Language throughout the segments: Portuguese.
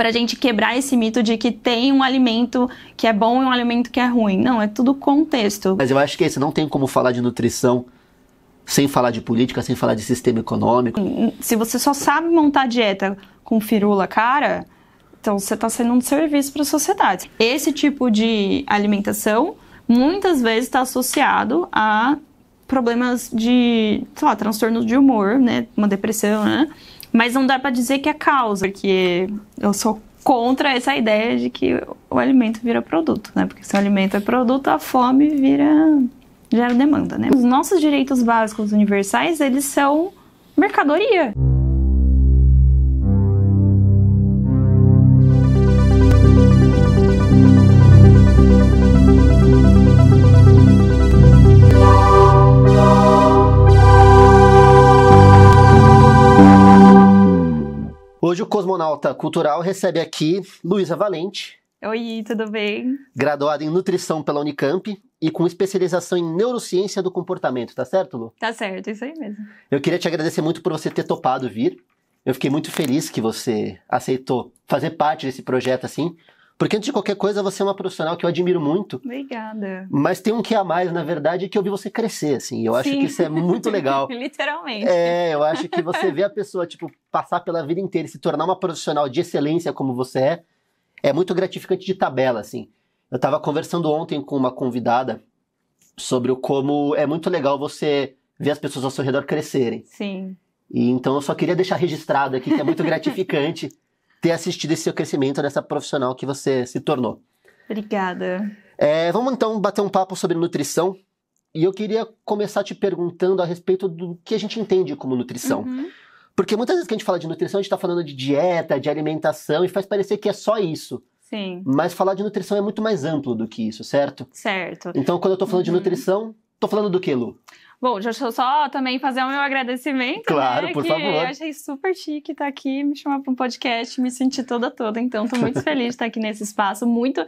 pra gente quebrar esse mito de que tem um alimento que é bom e um alimento que é ruim. Não, é tudo contexto. Mas eu acho que não tem como falar de nutrição sem falar de política, sem falar de sistema econômico. Se você só sabe montar dieta com firula cara, então você está sendo um serviço para a sociedade. Esse tipo de alimentação muitas vezes está associado a problemas de, sei lá, transtornos de humor, né? Uma depressão, né? Mas não dá para dizer que é causa, porque eu sou contra essa ideia de que o alimento vira produto, né? Porque se o alimento é produto, a fome gera demanda, né? Os nossos direitos básicos universais, eles são mercadoria. Hoje o Cosmonauta Cultural recebe aqui Luísa Valente. Oi, tudo bem? Graduada em Nutrição pela Unicamp e com especialização em Neurociência do Comportamento, tá certo, Lu? Tá certo, isso aí mesmo. Eu queria te agradecer muito por você ter topado vir. Eu fiquei muito feliz que você aceitou fazer parte desse projeto assim, porque antes de qualquer coisa você é uma profissional que eu admiro muito. Obrigada. Mas tem um que a mais, na verdade, que eu vi você crescer, assim. Eu acho que isso é muito legal. Literalmente. Eu acho que você vê a pessoa, tipo, passar pela vida inteira e se tornar uma profissional de excelência como você é muito gratificante de tabela, assim. Eu tava conversando ontem com uma convidada sobre como é muito legal você ver as pessoas ao seu redor crescerem. Sim. E então eu só queria deixar registrado aqui que é muito gratificante ter assistido esse seu crescimento nessa profissional que você se tornou. Obrigada. Vamos então bater um papo sobre nutrição. E eu queria começar te perguntando a respeito do que a gente entende como nutrição. Uhum. Porque muitas vezes que a gente fala de nutrição, a gente está falando de dieta, de alimentação, e faz parecer que é só isso. Sim. Mas falar de nutrição é muito mais amplo do que isso, certo? Certo. Então, quando eu tô falando de nutrição, tô falando do quê, Lu? Bom, deixa eu só também fazer o meu agradecimento, Claro, né? por que favor. Eu achei super chique estar aqui, me chamar para um podcast, me sentir toda. Então, tô muito feliz de estar aqui nesse espaço. Muito,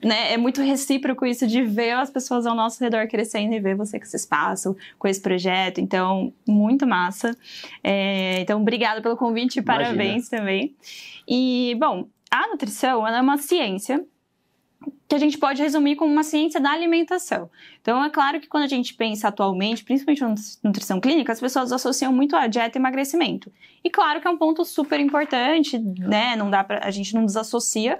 né? É muito recíproco isso de ver as pessoas ao nosso redor crescendo e ver você com esse espaço, com esse projeto. Então, muito massa. Então, obrigada pelo convite e parabéns também. E, bom, a nutrição, ela é uma ciência que a gente pode resumir como uma ciência da alimentação. Então, é claro que quando a gente pensa atualmente, principalmente na nutrição clínica, as pessoas associam muito a dieta e emagrecimento. E claro que é um ponto super importante, né? Não dá a gente não desassocia,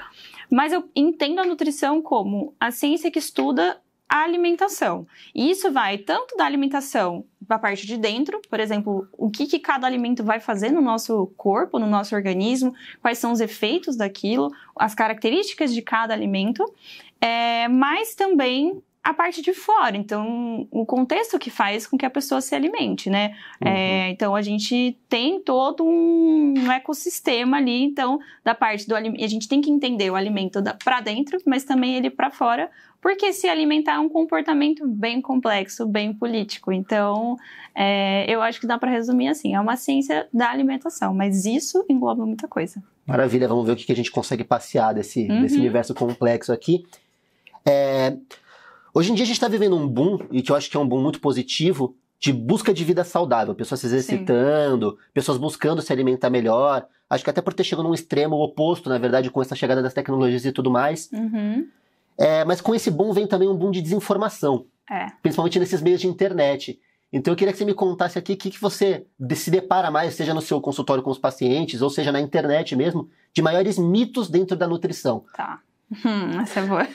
mas eu entendo a nutrição como a ciência que estuda a alimentação. E isso vai tanto da alimentação para a parte de dentro, por exemplo, o que cada alimento vai fazer no nosso corpo, no nosso organismo, quais são os efeitos daquilo, as características de cada alimento, mas também a parte de fora, então o contexto que faz com que a pessoa se alimente, né? Então a gente tem todo um ecossistema ali, então da parte do alimento, a gente tem que entender o alimento para dentro, mas também ele para fora, porque se alimentar é um comportamento bem complexo, bem político. Então, eu acho que dá para resumir assim, é uma ciência da alimentação, mas isso engloba muita coisa. Maravilha, vamos ver o que a gente consegue passear desse universo complexo aqui. Hoje em dia a gente está vivendo um boom, e que eu acho que é um boom muito positivo, de busca de vida saudável, pessoas se exercitando, pessoas buscando se alimentar melhor. Acho que até por ter chegado num extremo oposto, na verdade, com essa chegada das tecnologias e tudo mais. Mas com esse boom vem também um boom de desinformação, principalmente nesses meios de internet. Então eu queria que você me contasse aqui o que você se depara mais, seja no seu consultório com os pacientes, ou seja na internet mesmo, de maiores mitos dentro da nutrição. Tá, essa é boa.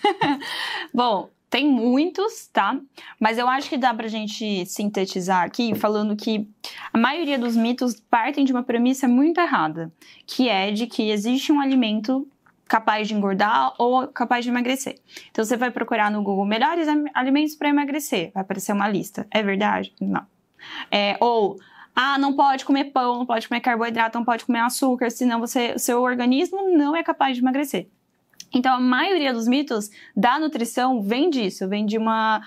Bom, tem muitos, tá? Mas eu acho que dá pra gente sintetizar aqui falando que a maioria dos mitos partem de uma premissa muito errada, que é de que existe um alimento capaz de engordar ou capaz de emagrecer. Então você vai procurar no Google melhores alimentos para emagrecer, vai aparecer uma lista. É verdade? Não. Não pode comer pão, não pode comer carboidrato, não pode comer açúcar, senão o seu organismo não é capaz de emagrecer. Então, a maioria dos mitos da nutrição vem disso, vem de uma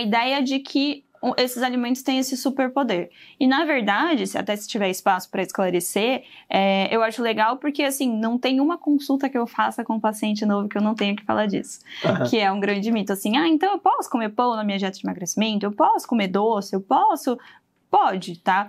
ideia de que esses alimentos têm esse superpoder. E, na verdade, até se tiver espaço para esclarecer, eu acho legal porque, assim, não tem uma consulta que eu faça com um paciente novo que eu não tenha que falar disso. Que é um grande mito, assim, então eu posso comer pão na minha dieta de emagrecimento? Eu posso comer doce? Eu posso? Pode, tá?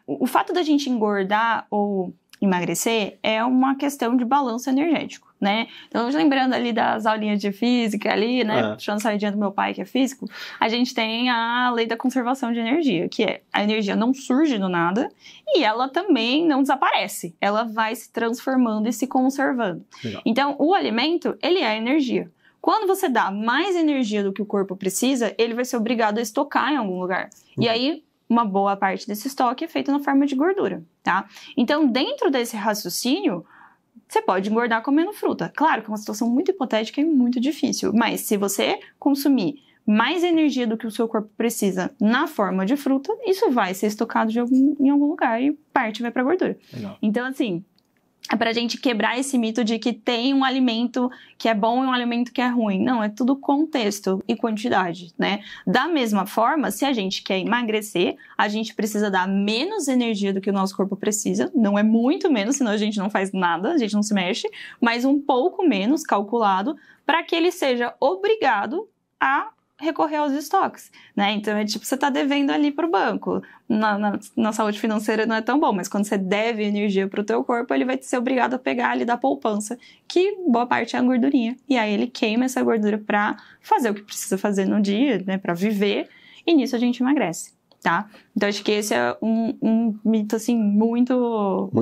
O fato da gente engordar ou emagrecer é uma questão de balanço energético, né? Então, lembrando ali das aulinhas de física ali, né? Puxando saidinha do meu pai, que é físico, a gente tem a lei da conservação de energia, que é a energia não surge do nada e ela também não desaparece. Ela vai se transformando e se conservando. Legal. Então, o alimento, ele é energia. Quando você dá mais energia do que o corpo precisa, ele vai ser obrigado a estocar em algum lugar. E aí, uma boa parte desse estoque é feito na forma de gordura, tá? Então, dentro desse raciocínio, você pode engordar comendo fruta. Claro que é uma situação muito hipotética e muito difícil, mas se você consumir mais energia do que o seu corpo precisa na forma de fruta, isso vai ser estocado em algum lugar e parte vai pra gordura. Legal. Então, assim, é pra gente quebrar esse mito de que tem um alimento que é bom e um alimento que é ruim. Não, é tudo contexto e quantidade, né? Da mesma forma, se a gente quer emagrecer, a gente precisa dar menos energia do que o nosso corpo precisa. Não é muito menos, senão a gente não faz nada, a gente não se mexe. Mas um pouco menos, calculado, para que ele seja obrigado a recorrer aos estoques, né? Então, é tipo, você tá devendo ali pro banco. Na saúde financeira não é tão bom, mas quando você deve energia pro teu corpo, ele vai ser obrigado a pegar ali da poupança, que boa parte é a gordurinha. E aí ele queima essa gordura pra fazer o que precisa fazer no dia, né? Pra viver, e nisso a gente emagrece, tá? Então, acho que esse é um mito, assim, muito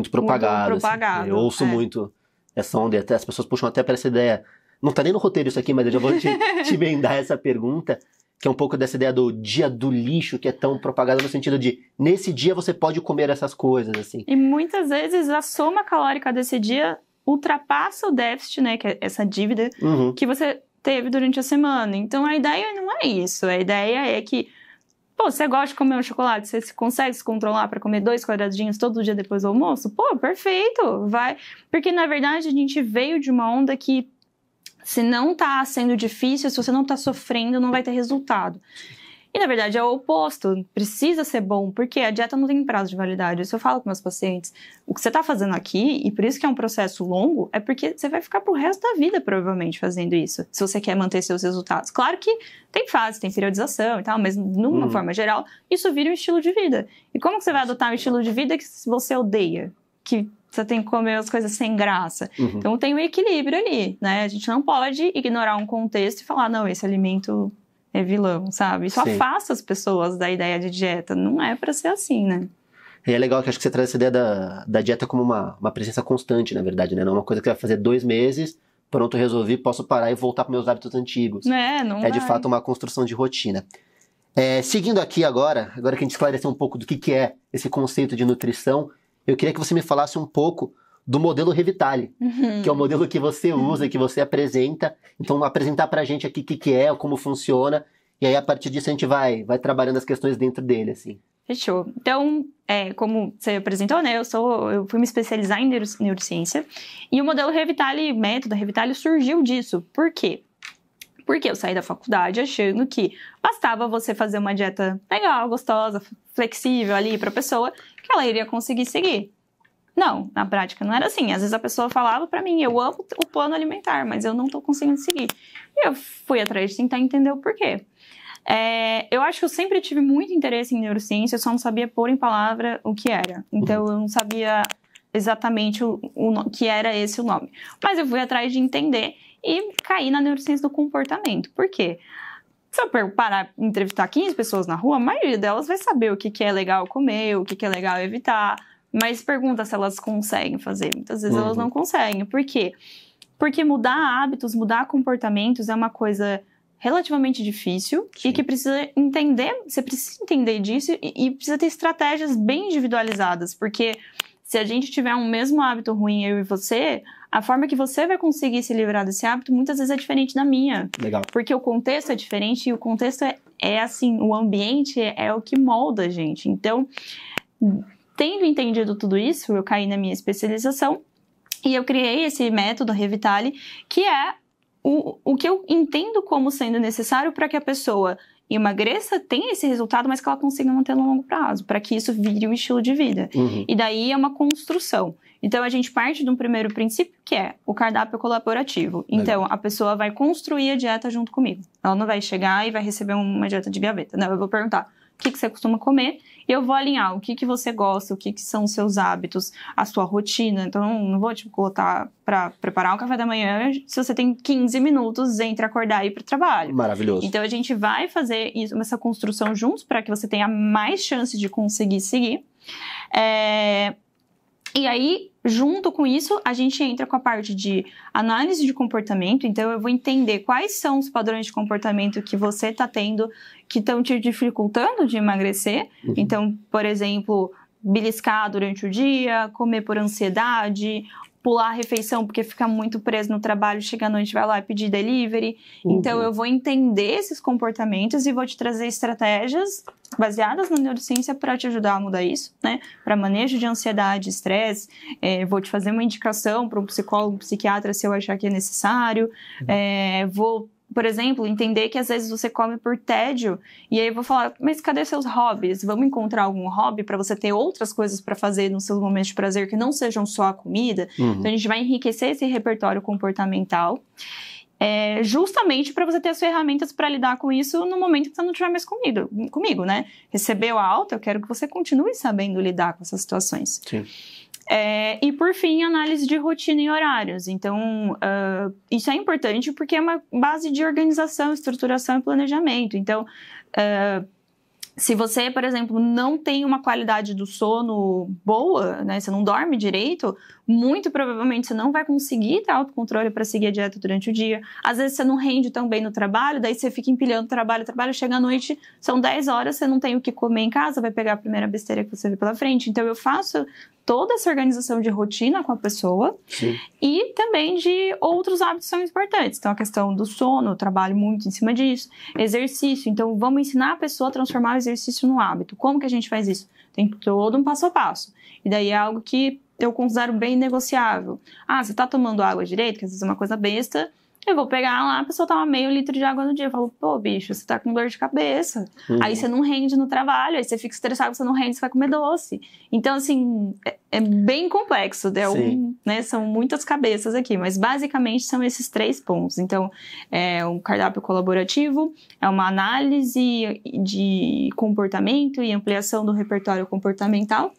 propagado. Muito propagado. Assim. Eu ouço muito essa onda, e até as pessoas puxam até para essa ideia. Não tá nem no roteiro isso aqui, mas eu já vou te emendar essa pergunta, que é um pouco dessa ideia do dia do lixo, que é tão propagada no sentido de, nesse dia você pode comer essas coisas, assim. E muitas vezes a soma calórica desse dia ultrapassa o déficit, né, que é essa dívida que você teve durante a semana. Então, a ideia não é isso. A ideia é que, pô, você gosta de comer um chocolate, você consegue se controlar para comer 2 quadradinhos todo dia depois do almoço? Pô, perfeito, vai. Porque, na verdade, a gente veio de uma onda que, se não tá sendo difícil, se você não tá sofrendo, não vai ter resultado. E, na verdade, é o oposto. Precisa ser bom, porque a dieta não tem prazo de validade. Isso eu falo com meus pacientes. O que você tá fazendo aqui, e por isso que é um processo longo, é porque você vai ficar pro resto da vida, provavelmente, fazendo isso, se você quer manter seus resultados. Claro que tem fase, tem periodização e tal, mas, numa forma geral, isso vira um estilo de vida. E como que você vai adotar um estilo de vida que você odeia? Que você tem que comer as coisas sem graça. Então, tem um equilíbrio ali, né? A gente não pode ignorar um contexto e falar, não, esse alimento é vilão, sabe? Isso afasta as pessoas da ideia de dieta. Não é pra ser assim, né? E é legal que acho que você traz essa ideia da dieta como uma presença constante, na verdade, né? Não é uma coisa que você vai fazer 2 meses, pronto, resolvi, posso parar e voltar para meus hábitos antigos. Não de fato uma construção de rotina. Seguindo aqui agora que a gente esclareceu um pouco do que é esse conceito de nutrição, eu queria que você me falasse um pouco do modelo Revitali, que é o modelo que você usa, que você apresenta. Então, apresentar pra gente aqui o que é, como funciona, e aí a partir disso a gente vai trabalhando as questões dentro dele, assim. Fechou. Então, como você apresentou, né, eu fui me especializar em neurociência, e o modelo Revitali, método Revitali, surgiu disso. Por quê? Porque eu saí da faculdade achando que bastava você fazer uma dieta legal, gostosa, flexível ali pra pessoa, que ela iria conseguir seguir. Não, na prática não era assim. Às vezes a pessoa falava pra mim, eu amo o plano alimentar, mas eu não tô conseguindo seguir. E eu fui atrás de tentar entender o porquê. Eu acho que eu sempre tive muito interesse em neurociência, eu só não sabia pôr em palavra o que era. Então eu não sabia exatamente o que era esse o nome. Mas eu fui atrás de entender e caí na neurociência do comportamento. Por quê? Se eu parar e entrevistar 15 pessoas na rua, a maioria delas vai saber o que é legal comer, o que é legal evitar, mas pergunta se elas conseguem fazer. Muitas vezes elas não conseguem. Por quê? Porque mudar hábitos, mudar comportamentos é uma coisa relativamente difícil e que precisa entender, você precisa entender disso e precisa ter estratégias bem individualizadas, porque se a gente tiver um mesmo hábito ruim, eu e você, a forma que você vai conseguir se livrar desse hábito muitas vezes é diferente da minha. Legal. Porque o contexto é diferente e o contexto é assim, o ambiente é o que molda a gente. Então, tendo entendido tudo isso, eu caí na minha especialização e eu criei esse método Revitali, que é o que eu entendo como sendo necessário para que a pessoa emagreça, tenha esse resultado, mas que ela consiga manter no longo prazo, para que isso vire um estilo de vida. E daí é uma construção. Então, a gente parte de um primeiro princípio, que é o cardápio colaborativo. Então, a pessoa vai construir a dieta junto comigo. Ela não vai chegar e vai receber uma dieta de gaveta. Não, eu vou perguntar, que você costuma comer, e eu vou alinhar o que você gosta, o que são os seus hábitos, a sua rotina. Então, não vou te botar para preparar um café da manhã se você tem 15 minutos entre acordar e ir para o trabalho. Maravilhoso. Então, a gente vai fazer essa construção juntos para que você tenha mais chance de conseguir seguir. E aí, junto com isso, a gente entra com a parte de análise de comportamento. Então, eu vou entender quais são os padrões de comportamento que você está tendo, que estão te dificultando de emagrecer. Uhum. Então, por exemplo, beliscar durante o dia, comer por ansiedade, pular a refeição porque fica muito preso no trabalho, chega à noite, vai lá e pedir delivery. Uhum. Então, eu vou entender esses comportamentos e vou te trazer estratégias baseadas na neurociência para te ajudar a mudar isso, né? Para manejo de ansiedade, estresse. Vou te fazer uma indicação para um psicólogo, um psiquiatra, se eu achar que é necessário. Vou, por exemplo, entender que às vezes você come por tédio, e aí eu vou falar, mas cadê seus hobbies? Vamos encontrar algum hobby para você ter outras coisas para fazer nos seus momentos de prazer que não sejam só a comida? Uhum. Então a gente vai enriquecer esse repertório comportamental, justamente para você ter as ferramentas para lidar com isso no momento que você não estiver mais comigo, né? Recebeu a alta, eu quero que você continue sabendo lidar com essas situações. Sim. E por fim, análise de rotina e horários. Então, isso é importante porque é uma base de organização, estruturação e planejamento. Então, se você, por exemplo, não tem uma qualidade do sono boa, né, você não dorme direito, muito provavelmente você não vai conseguir ter autocontrole para seguir a dieta durante o dia. Às vezes você não rende tão bem no trabalho, daí você fica empilhando trabalho, chega à noite, são 10 horas, você não tem o que comer em casa, vai pegar a primeira besteira que você vê pela frente. Então eu faço toda essa organização de rotina com a pessoa. Sim. E também de outros hábitos são importantes. Então a questão do sono, eu trabalho muito em cima disso. Exercício, então vamos ensinar a pessoa a transformar o exercício no hábito. Como que a gente faz isso? Tem todo um passo a passo. E daí é algo que eu considero bem negociável. Você tá tomando água direito, que às vezes é uma coisa besta, eu vou pegar lá, a pessoa toma meio litro de água no dia. Eu falo, pô, bicho, você tá com dor de cabeça. Uhum. Aí você não rende no trabalho, aí você fica estressado, você não rende, você vai comer doce. Então, assim, é bem complexo. Né? São muitas cabeças aqui, mas basicamente são esses 3 pontos. Então, é um cardápio colaborativo, é uma análise de comportamento e ampliação do repertório comportamental,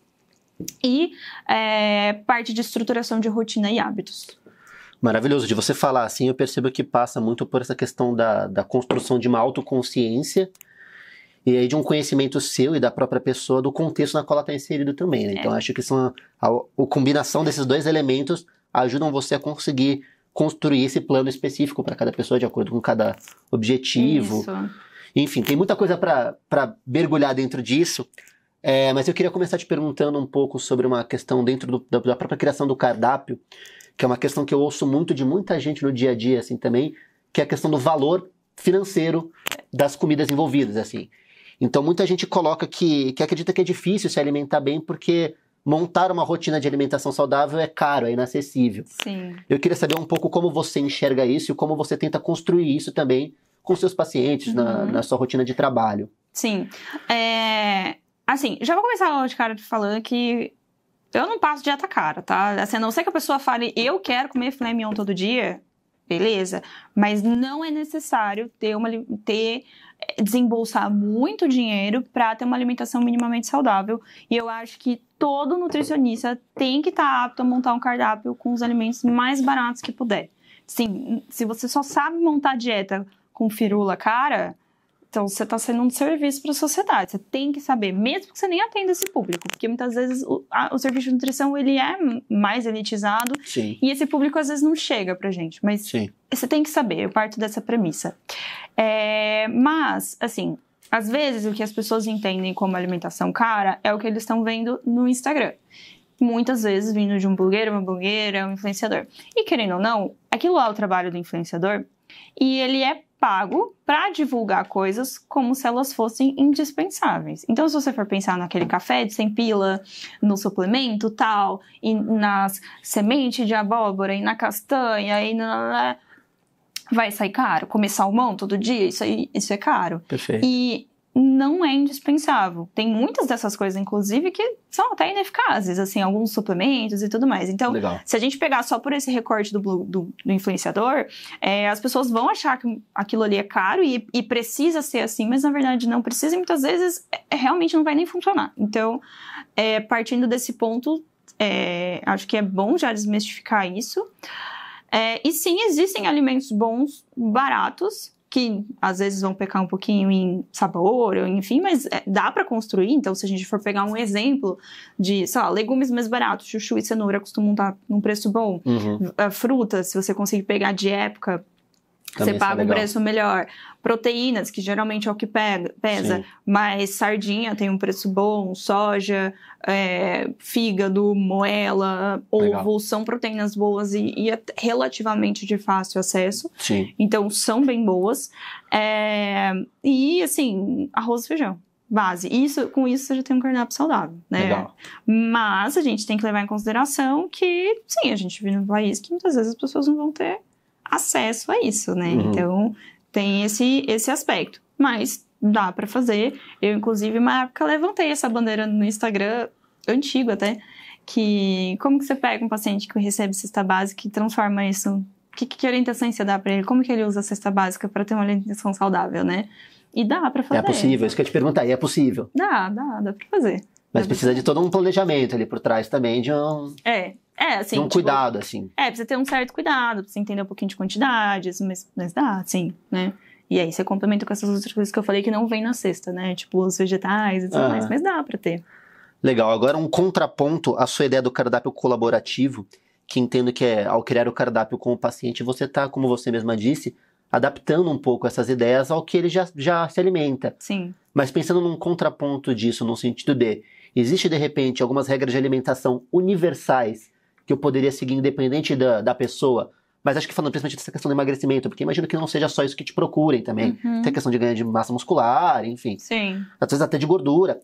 e parte de estruturação de rotina e hábitos. Maravilhoso. De você falar assim, eu percebo que passa muito por essa questão da construção de uma autoconsciência e aí de um conhecimento seu e da própria pessoa do contexto na qual ela está inserido também, né? Então, acho que a combinação desses 2 elementos ajudam você a conseguir construir esse plano específico para cada pessoa, de acordo com cada objetivo. Isso. Enfim, tem muita coisa para mergulhar dentro disso. Mas eu queria começar te perguntando um pouco sobre uma questão dentro da própria criação do cardápio, que é uma questão que eu ouço muito de muita gente no dia a dia, assim, também, que é a questão do valor financeiro das comidas envolvidas, assim. Então, muita gente coloca que acredita que é difícil se alimentar bem porque montar uma rotina de alimentação saudável é caro, é inacessível. Sim. Eu queria saber um pouco como você enxerga isso e como você tenta construir isso também com seus pacientes na sua rotina de trabalho. Sim. Assim, já vou começar logo de cara falando que eu não passo dieta cara, tá? Assim, a não ser que a pessoa fale, eu quero comer filé mignon todo dia, beleza. Mas não é necessário desembolsar muito dinheiro para ter uma alimentação minimamente saudável. E eu acho que todo nutricionista tem que estar apto a montar um cardápio com os alimentos mais baratos que puder. Sim, se você só sabe montar dieta com firula cara, então você está sendo um serviço para a sociedade. Você tem que saber, mesmo que você nem atenda esse público, porque muitas vezes o serviço de nutrição ele é mais elitizado. Sim. E esse público às vezes não chega pra gente, mas Sim. Você tem que saber, eu parto dessa premissa. Mas, assim, às vezes o que as pessoas entendem como alimentação cara é o que eles estão vendo no Instagram. Muitas vezes vindo de um blogueiro, uma blogueira, um influenciador. E querendo ou não, aquilo é o trabalho do influenciador e ele é pago para divulgar coisas como se elas fossem indispensáveis. Então, se você for pensar naquele café de 100 pila, no suplemento tal, e nas sementes de abóbora, e na castanha, e vai sair caro. Comer salmão todo dia, isso é caro. Perfeito. E não é indispensável. Tem muitas dessas coisas, inclusive, que são até ineficazes, assim, alguns suplementos e tudo mais. Então, Legal. se a gente pegar só por esse recorte do influenciador, as pessoas vão achar que aquilo ali é caro e precisa ser assim, mas na verdade não precisa e muitas vezes realmente não vai nem funcionar. Então, partindo desse ponto, acho que é bom já desmistificar isso. E sim, existem alimentos bons, baratos, que às vezes vão pecar um pouquinho em sabor, enfim, mas dá para construir. Então, se a gente for pegar um exemplo de, sei lá, legumes mais baratos, chuchu e cenoura costumam estar num preço bom. Frutas, se você conseguir pegar de época, também você paga um preço melhor. Proteínas, que geralmente é o que pesa, sim. Mas sardinha tem um preço bom, soja, fígado, moela, ovo, são proteínas boas e relativamente de fácil acesso. Sim. Então, são bem boas. E, assim, arroz e feijão, base. Com isso, você já tem um cardápio saudável, né? Legal. Mas a gente tem que levar em consideração que, sim, a gente vive num país que muitas vezes as pessoas não vão ter acesso a isso, né? Então, tem esse aspecto. Mas dá pra fazer. Eu, inclusive, uma época levantei essa bandeira no Instagram, antigo até, que como que você pega um paciente que recebe cesta básica e transforma isso? Que orientação você dá pra ele? Como que ele usa a cesta básica pra ter uma alimentação saudável, né? E dá pra fazer. É possível, isso que eu ia te perguntar, é possível? Dá pra fazer. Mas precisa de todo um planejamento ali por trás também, de um... assim, de um cuidado, assim. Precisa ter um certo cuidado, precisa entender um pouquinho de quantidades, mas dá, sim, né? E aí você complementa com essas outras coisas que eu falei que não vem na cesta, né? Tipo, os vegetais e tudo mais, mas dá pra ter. Legal, agora um contraponto à sua ideia do cardápio colaborativo, que entendo que ao criar o cardápio com o paciente, você tá, como você mesma disse, adaptando um pouco essas ideias ao que ele já se alimenta. Sim. Mas pensando num contraponto disso, no sentido de, existe de repente algumas regras de alimentação universais que eu poderia seguir independente da pessoa, mas acho que falando principalmente dessa questão do emagrecimento, porque imagino que não seja só isso que te procurem também. Tem a questão de ganho de massa muscular, enfim. Sim. Às vezes até de gordura.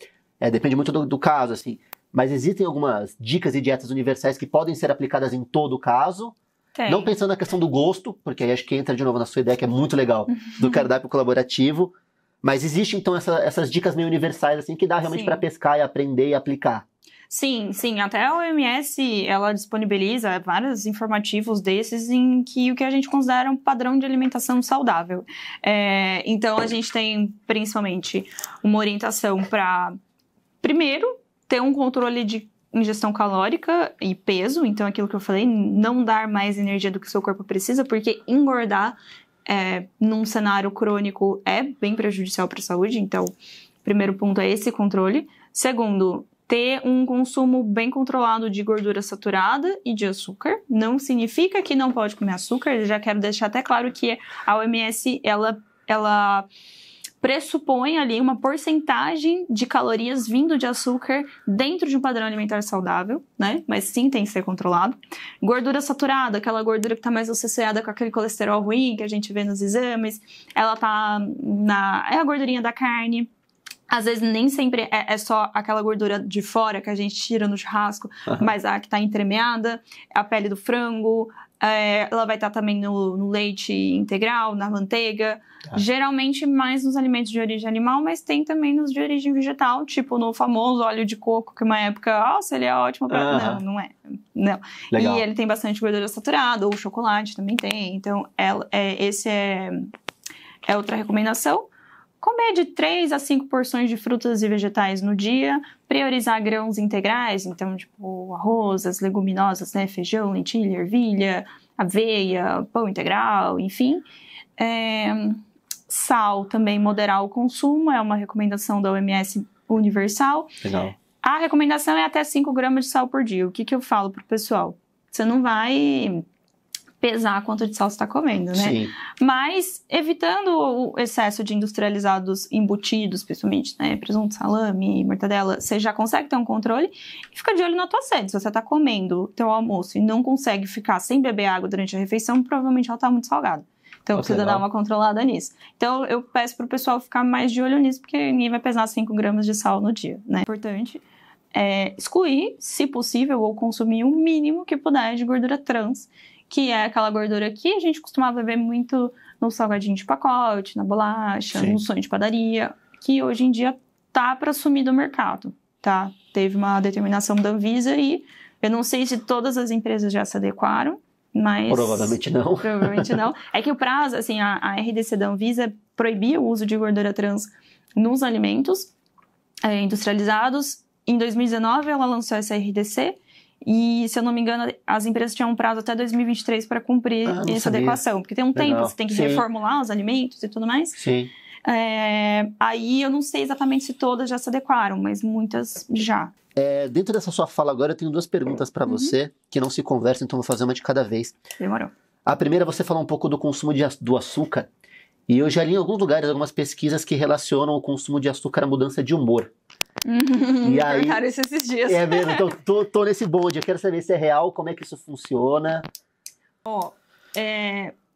Depende muito do caso, assim. Mas existem algumas dicas e dietas universais que podem ser aplicadas em todo o caso. Tem. Não pensando na questão do gosto, porque aí acho que entra de novo na sua ideia, que é muito legal, do cardápio colaborativo. Mas existem, então, essas dicas meio universais, assim, que dá realmente para pescar e aprender e aplicar. Sim, até a OMS, ela disponibiliza vários informativos desses em que o que a gente considera um padrão de alimentação saudável. Então, a gente tem, principalmente, uma orientação para, primeiro, ter um controle de ingestão calórica e peso. Então, aquilo que eu falei, não dar mais energia do que o seu corpo precisa, porque engordar num cenário crônico é bem prejudicial para a saúde. Então, primeiro ponto é esse controle. Segundo, ter um consumo bem controlado de gordura saturada e de açúcar. Não significa que não pode comer açúcar. Eu já quero deixar até claro que a OMS, ela pressupõe ali uma porcentagem de calorias vindo de açúcar dentro de um padrão alimentar saudável, né? Mas sim, tem que ser controlado. Gordura saturada, aquela gordura que está mais associada com aquele colesterol ruim que a gente vê nos exames, ela tá é a gordurinha da carne. Às vezes nem sempre é só aquela gordura de fora que a gente tira no churrasco, mas a que está entremeada, a pele do frango, ela vai estar também no leite integral, na manteiga, geralmente mais nos alimentos de origem animal, mas tem também nos de origem vegetal, tipo no famoso óleo de coco, que uma época, nossa, ele é ótimo para... Não é. Não. Legal. E ele tem bastante gordura saturada, ou chocolate também tem, então esse é outra recomendação. Comer de 3 a 5 porções de frutas e vegetais no dia, priorizar grãos integrais, então, tipo, arroz, as leguminosas, né, feijão, lentilha, ervilha, aveia, pão integral, enfim. Sal, também moderar o consumo, é uma recomendação da OMS universal. Legal. A recomendação é até 5 gramas de sal por dia. O que eu falo pro pessoal? Você não vai pesar quanto de sal você está comendo, né? Sim. Mas evitando o excesso de industrializados embutidos, principalmente, né? Presunto, salame, mortadela, você já consegue ter um controle e fica de olho na tua sede. Se você está comendo teu almoço e não consegue ficar sem beber água durante a refeição, provavelmente ela está muito salgada. Então precisa dar uma controlada nisso. Então eu peço pro pessoal ficar mais de olho nisso, porque ninguém vai pesar 5 gramas de sal no dia, né? Importante excluir, se possível, ou consumir o mínimo que puder de gordura trans, que é aquela gordura que a gente costumava ver muito no salgadinho de pacote, na bolacha, no sonho de padaria, que hoje em dia tá para sumir do mercado, tá? Teve uma determinação da Anvisa e eu não sei se todas as empresas já se adequaram, mas... Provavelmente não. Provavelmente não. É que o prazo, assim, a RDC da Anvisa proibia o uso de gordura trans nos alimentos industrializados. Em 2019, ela lançou essa RDC e, se eu não me engano, as empresas tinham um prazo até 2023 para cumprir essa adequação. Porque tem um tempo, você tem que reformular os alimentos e tudo mais. Sim. Aí eu não sei exatamente se todas já se adequaram, mas muitas já. Dentro dessa sua fala agora, eu tenho 2 perguntas para você que não se conversam, então vou fazer uma de cada vez. Demorou. A primeira, você falou um pouco do consumo do açúcar. E eu já li em alguns lugares algumas pesquisas que relacionam o consumo de açúcar à mudança de humor. E aí, cortaram isso esses dias. É mesmo, então tô nesse bonde. Eu quero saber se é real, como é que isso funciona.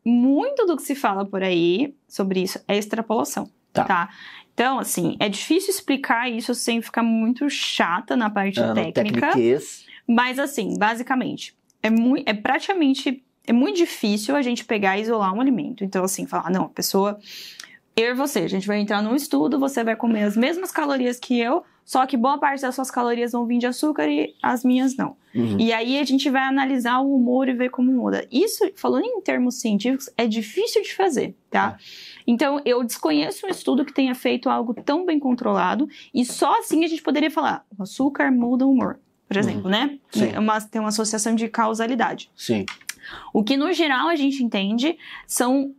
Muito do que se fala por aí sobre isso é extrapolação, tá? Então, assim, é difícil explicar isso sem ficar muito chata na parte técnica. Mas, assim, basicamente, é muito difícil a gente pegar e isolar um alimento. Então, assim, falar, não, a pessoa... Eu e você, a gente vai entrar num estudo, você vai comer as mesmas calorias que eu, só que boa parte das suas calorias vão vir de açúcar e as minhas não. E aí a gente vai analisar o humor e ver como muda. Isso, falando em termos científicos, é difícil de fazer, tá? Então, eu desconheço um estudo que tenha feito algo tão bem controlado e só assim a gente poderia falar, o açúcar muda o humor, por exemplo, né? Tem uma associação de causalidade. Sim. O que, no geral, a gente entende são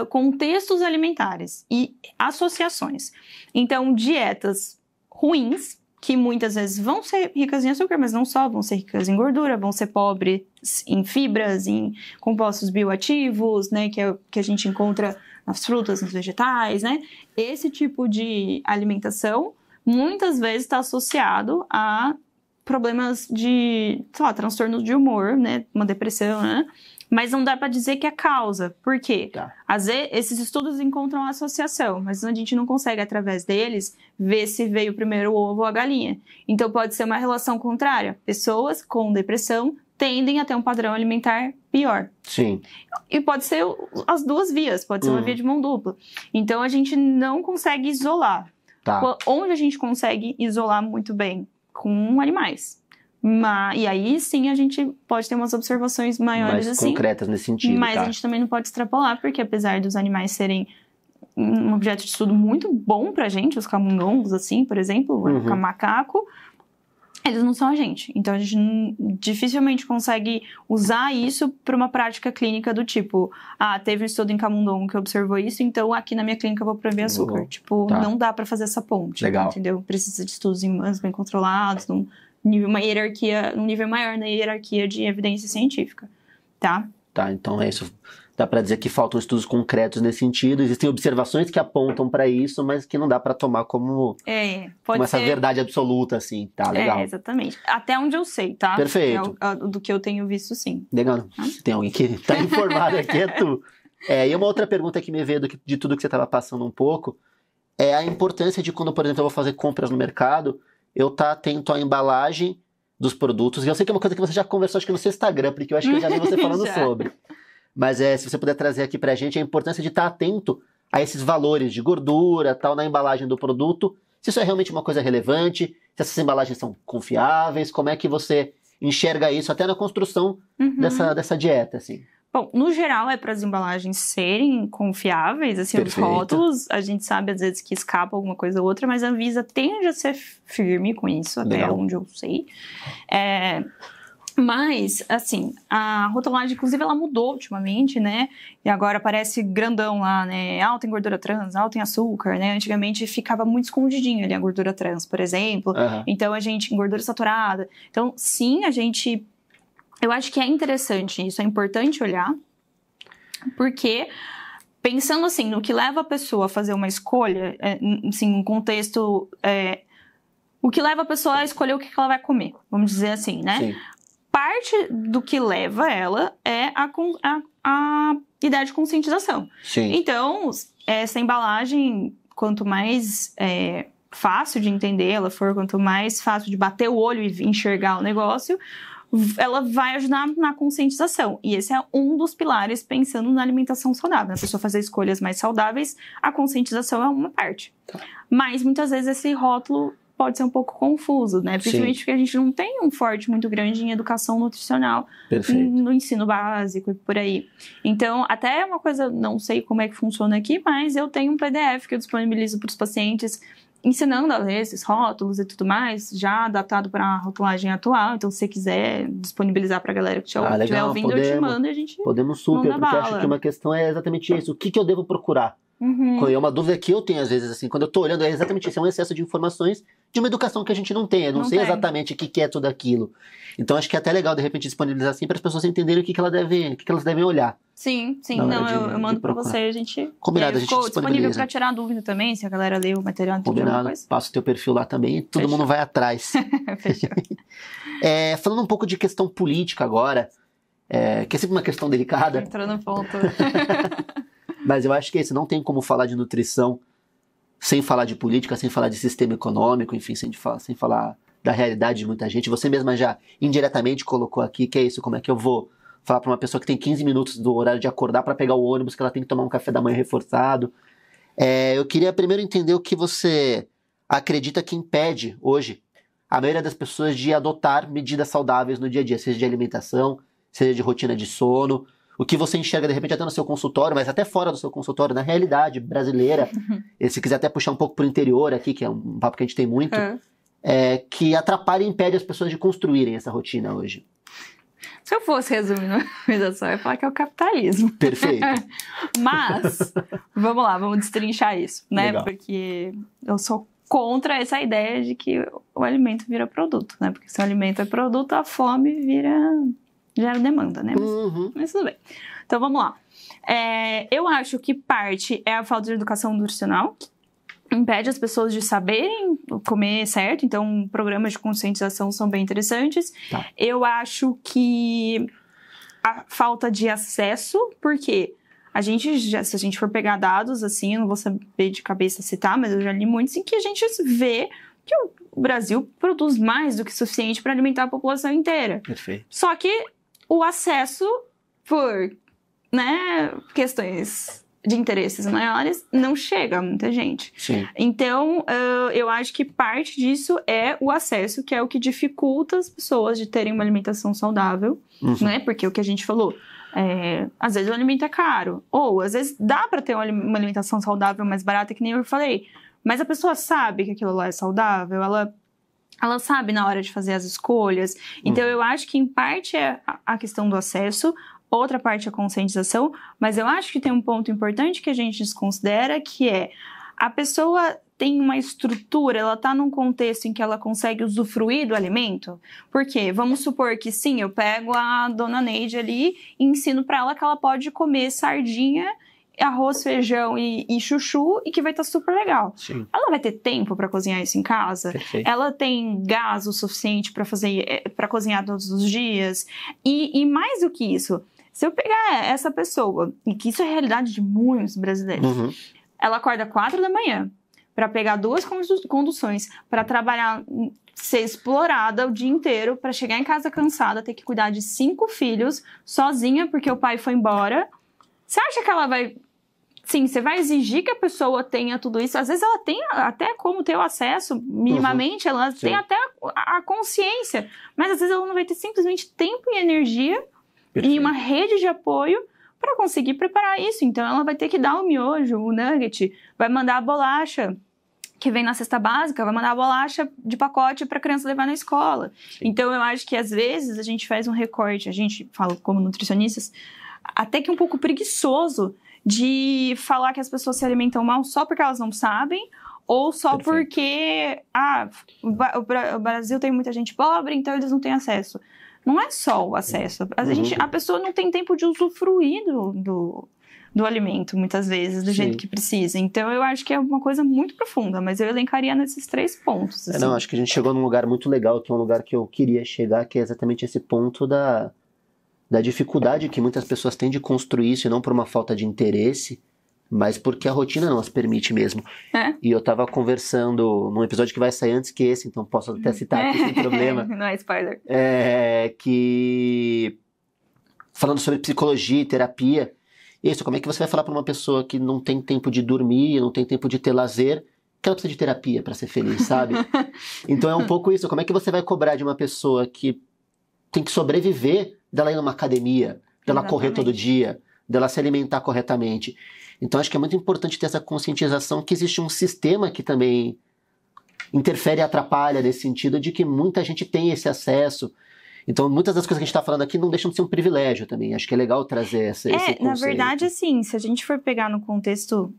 contextos alimentares e associações. Então, dietas ruins, que muitas vezes vão ser ricas em açúcar, mas não só, vão ser ricas em gordura, vão ser pobres em fibras, em compostos bioativos, né, que é o que a gente encontra nas frutas, nos vegetais, né? Esse tipo de alimentação, muitas vezes, está associado a problemas de, sei lá, transtornos de humor, né? Uma depressão, né? Mas não dá para dizer que é causa. Por quê? Às vezes, esses estudos encontram a associação, mas a gente não consegue, através deles, ver se veio primeiro o ovo ou a galinha. Então, pode ser uma relação contrária. Pessoas com depressão tendem a ter um padrão alimentar pior. Sim. E pode ser as duas vias, pode ser uma via de mão dupla. Então, a gente não consegue isolar. Onde a gente consegue isolar muito bem? Com animais. E aí, sim, a gente pode ter umas observações maiores, mais assim. concretas nesse sentido. Mas a gente também não pode extrapolar, porque apesar dos animais serem um objeto de estudo muito bom pra gente, os camundongos, assim, por exemplo, o macaco, eles não são a gente. Então, a gente dificilmente consegue usar isso para uma prática clínica do tipo, teve um estudo em camundongo que observou isso, então aqui na minha clínica eu vou proibir açúcar. Não dá para fazer essa ponte. Legal. Entendeu? Precisa de estudos em humanos bem controlados, num nível maior na hierarquia de evidência científica. Tá, então é isso. Dá para dizer que faltam estudos concretos nesse sentido. Existem observações que apontam para isso, mas que não dá para tomar como essa verdade absoluta, assim. Tá, legal. Exatamente. Até onde eu sei, tá? Perfeito. Do que eu tenho visto, sim. Legal. Se tem alguém que tá informado aqui, é tu. E uma outra pergunta que me veio de tudo que você estava passando um pouco, é a importância de quando, por exemplo, eu vou fazer compras no mercado, eu estar atento à embalagem dos produtos. E eu sei que é uma coisa que você já conversou, acho que no seu Instagram, porque eu acho que eu já vi você falando sobre. Mas se você puder trazer aqui pra gente a importância de estar atento a esses valores de gordura, tal, na embalagem do produto, se isso é realmente uma coisa relevante, se essas embalagens são confiáveis, como é que você enxerga isso até na construção dessa dieta, assim? Bom, no geral é para as embalagens serem confiáveis, assim, os rótulos, a gente sabe às vezes que escapa alguma coisa ou outra, mas a Anvisa tende a ser firme com isso, até onde eu sei. Mas, assim, a rotulagem, inclusive, ela mudou ultimamente, né? E agora aparece grandão lá, né? Alta em gordura trans, alta em açúcar, né? Antigamente ficava muito escondidinho ali a gordura trans, por exemplo. Então, a gente, em gordura saturada. Então, sim, eu acho que é interessante isso, é importante olhar, porque pensando assim, no que leva a pessoa a fazer uma escolha, assim, um contexto, o que leva a pessoa a escolher o que ela vai comer, vamos dizer assim, né? Sim. Parte do que leva ela é a ideia de conscientização. Sim. Então, essa embalagem, quanto mais fácil de entender ela for, quanto mais fácil de bater o olho e enxergar o negócio, ela vai ajudar na conscientização. E esse é um dos pilares pensando na alimentação saudável. A pessoa fazer escolhas mais saudáveis, a conscientização é uma parte. Mas muitas vezes esse rótulo pode ser um pouco confuso, né? Principalmente porque a gente não tem um forte muito grande em educação nutricional no ensino básico e por aí. Então, até uma coisa, não sei como é que funciona aqui, mas eu tenho um PDF que eu disponibilizo para os pacientes ensinando a ler esses rótulos e tudo mais, já adaptado para a rotulagem atual. Então, se você quiser disponibilizar para a galera que estiver ouvindo, eu te mando e a gente podemos super, porque eu acho que uma questão é exatamente isso. O que eu devo procurar? É uma dúvida que eu tenho, às vezes, assim, quando eu tô olhando, é exatamente isso, é um excesso de informações de uma educação que a gente não tem. Eu não sei exatamente o que é tudo aquilo. Então, acho que é até legal, de repente, disponibilizar assim para as pessoas entenderem o que elas devem olhar. Sim. Não, eu mando para você, a gente... Combinado, a gente disponibiliza. Disponível para tirar dúvida também, se a galera lê o material. Combinado, passa o teu perfil lá também e todo mundo vai atrás. Fechou. Falando um pouco de questão política agora, que é sempre uma questão delicada. Entrou no ponto. Mas eu acho que é isso, não tem como falar de nutrição sem falar de política, sem falar de sistema econômico, enfim, sem falar da realidade de muita gente. Você mesma já indiretamente colocou aqui que é isso, como é que eu vou falar para uma pessoa que tem 15 minutos do horário de acordar para pegar o ônibus, que ela tem que tomar um café da manhã reforçado. Eu queria primeiro entender o que você acredita que impede hoje a maioria das pessoas de adotar medidas saudáveis no dia a dia, seja de alimentação, seja de rotina de sono. O que você enxerga, de repente, até no seu consultório, mas até fora do seu consultório, na realidade brasileira, e se quiser até puxar um pouco pro interior aqui, que é um papo que a gente tem muito, que atrapalha e impede as pessoas de construírem essa rotina hoje. Se eu fosse resumir na organização, eu ia falar que é o capitalismo. Perfeito. Mas, vamos lá, vamos destrinchar isso, né? Legal. Porque eu sou contra essa ideia de que o alimento vira produto, né? Porque se o alimento é produto, a fome gera demanda, né? Mas tudo bem. Então, vamos lá. Eu acho que parte é a falta de educação nutricional, que impede as pessoas de saberem comer certo. Então, programas de conscientização são bem interessantes. Tá. Eu acho que a falta de acesso, porque se a gente for pegar dados, assim, eu não vou saber de cabeça citar, mas eu já li muitos em que a gente vê que o Brasil produz mais do que suficiente para alimentar a população inteira. Perfeito. Só que o acesso por, né, questões de interesses maiores não chega a muita gente. Sim. Então, eu acho que parte disso é o acesso, que é o que dificulta as pessoas de terem uma alimentação saudável, né? Porque o que a gente falou, às vezes o alimento é caro, ou às vezes dá para ter uma alimentação saudável mais barata, que nem eu falei, mas a pessoa sabe que aquilo lá é saudável, ela sabe na hora de fazer as escolhas. Então, eu acho que, em parte, é a questão do acesso, outra parte é a conscientização, mas eu acho que tem um ponto importante que a gente desconsidera, que é a pessoa tem uma estrutura, ela está num contexto em que ela consegue usufruir do alimento. Por quê? Vamos supor que, sim, eu pego a dona Neide ali e ensino para ela que ela pode comer sardinha, arroz, feijão e chuchu, e que vai estar super legal. Sim. Ela vai ter tempo para cozinhar isso em casa? Perfeito. Ela tem gás o suficiente para cozinhar todos os dias? E mais do que isso, se eu pegar essa pessoa, e que isso é a realidade de muitos brasileiros, ela acorda 4 da manhã para pegar 2 conduções, para trabalhar, ser explorada o dia inteiro, para chegar em casa cansada, ter que cuidar de 5 filhos, sozinha, porque o pai foi embora. Você acha que ela vai... Sim, você vai exigir que a pessoa tenha tudo isso. Às vezes ela tem até como ter o acesso, minimamente, ela tem até a consciência. Mas às vezes ela não vai ter simplesmente tempo e energia e uma rede de apoio para conseguir preparar isso. Então ela vai ter que dar o miojo, o nugget, vai mandar a bolacha que vem na cesta básica, vai mandar a bolacha de pacote para a criança levar na escola. Sim. Então eu acho que às vezes a gente faz um recorte, a gente fala como nutricionistas, até que um pouco preguiçoso de falar que as pessoas se alimentam mal só porque elas não sabem, ou só porque o Brasil tem muita gente pobre, então eles não têm acesso. Não é só o acesso. A pessoa não tem tempo de usufruir do alimento, muitas vezes, do jeito que precisa. Então, eu acho que é uma coisa muito profunda, mas eu elencaria nesses 3 pontos. Assim. Não, acho que a gente chegou num lugar muito legal, que é um lugar que eu queria chegar, que é exatamente esse ponto da dificuldade que muitas pessoas têm de construir isso, e não por uma falta de interesse, mas porque a rotina não as permite mesmo. E eu tava conversando num episódio que vai sair antes que esse, então posso até citar aqui sem problema. Não é spoiler. Que falando sobre psicologia e terapia, isso, como é que você vai falar para uma pessoa que não tem tempo de dormir, não tem tempo de ter lazer, que ela precisa de terapia para ser feliz, sabe? Então é um pouco isso, como é que você vai cobrar de uma pessoa que tem que sobreviver dela ir numa academia, dela correr todo dia, dela se alimentar corretamente. Então acho que é muito importante ter essa conscientização que existe um sistema que também interfere e atrapalha nesse sentido de que muita gente tem esse acesso. Então muitas das coisas que a gente está falando aqui não deixam de ser um privilégio também. Acho que é legal trazer esse conceito. Na verdade, assim, se a gente for pegar no contexto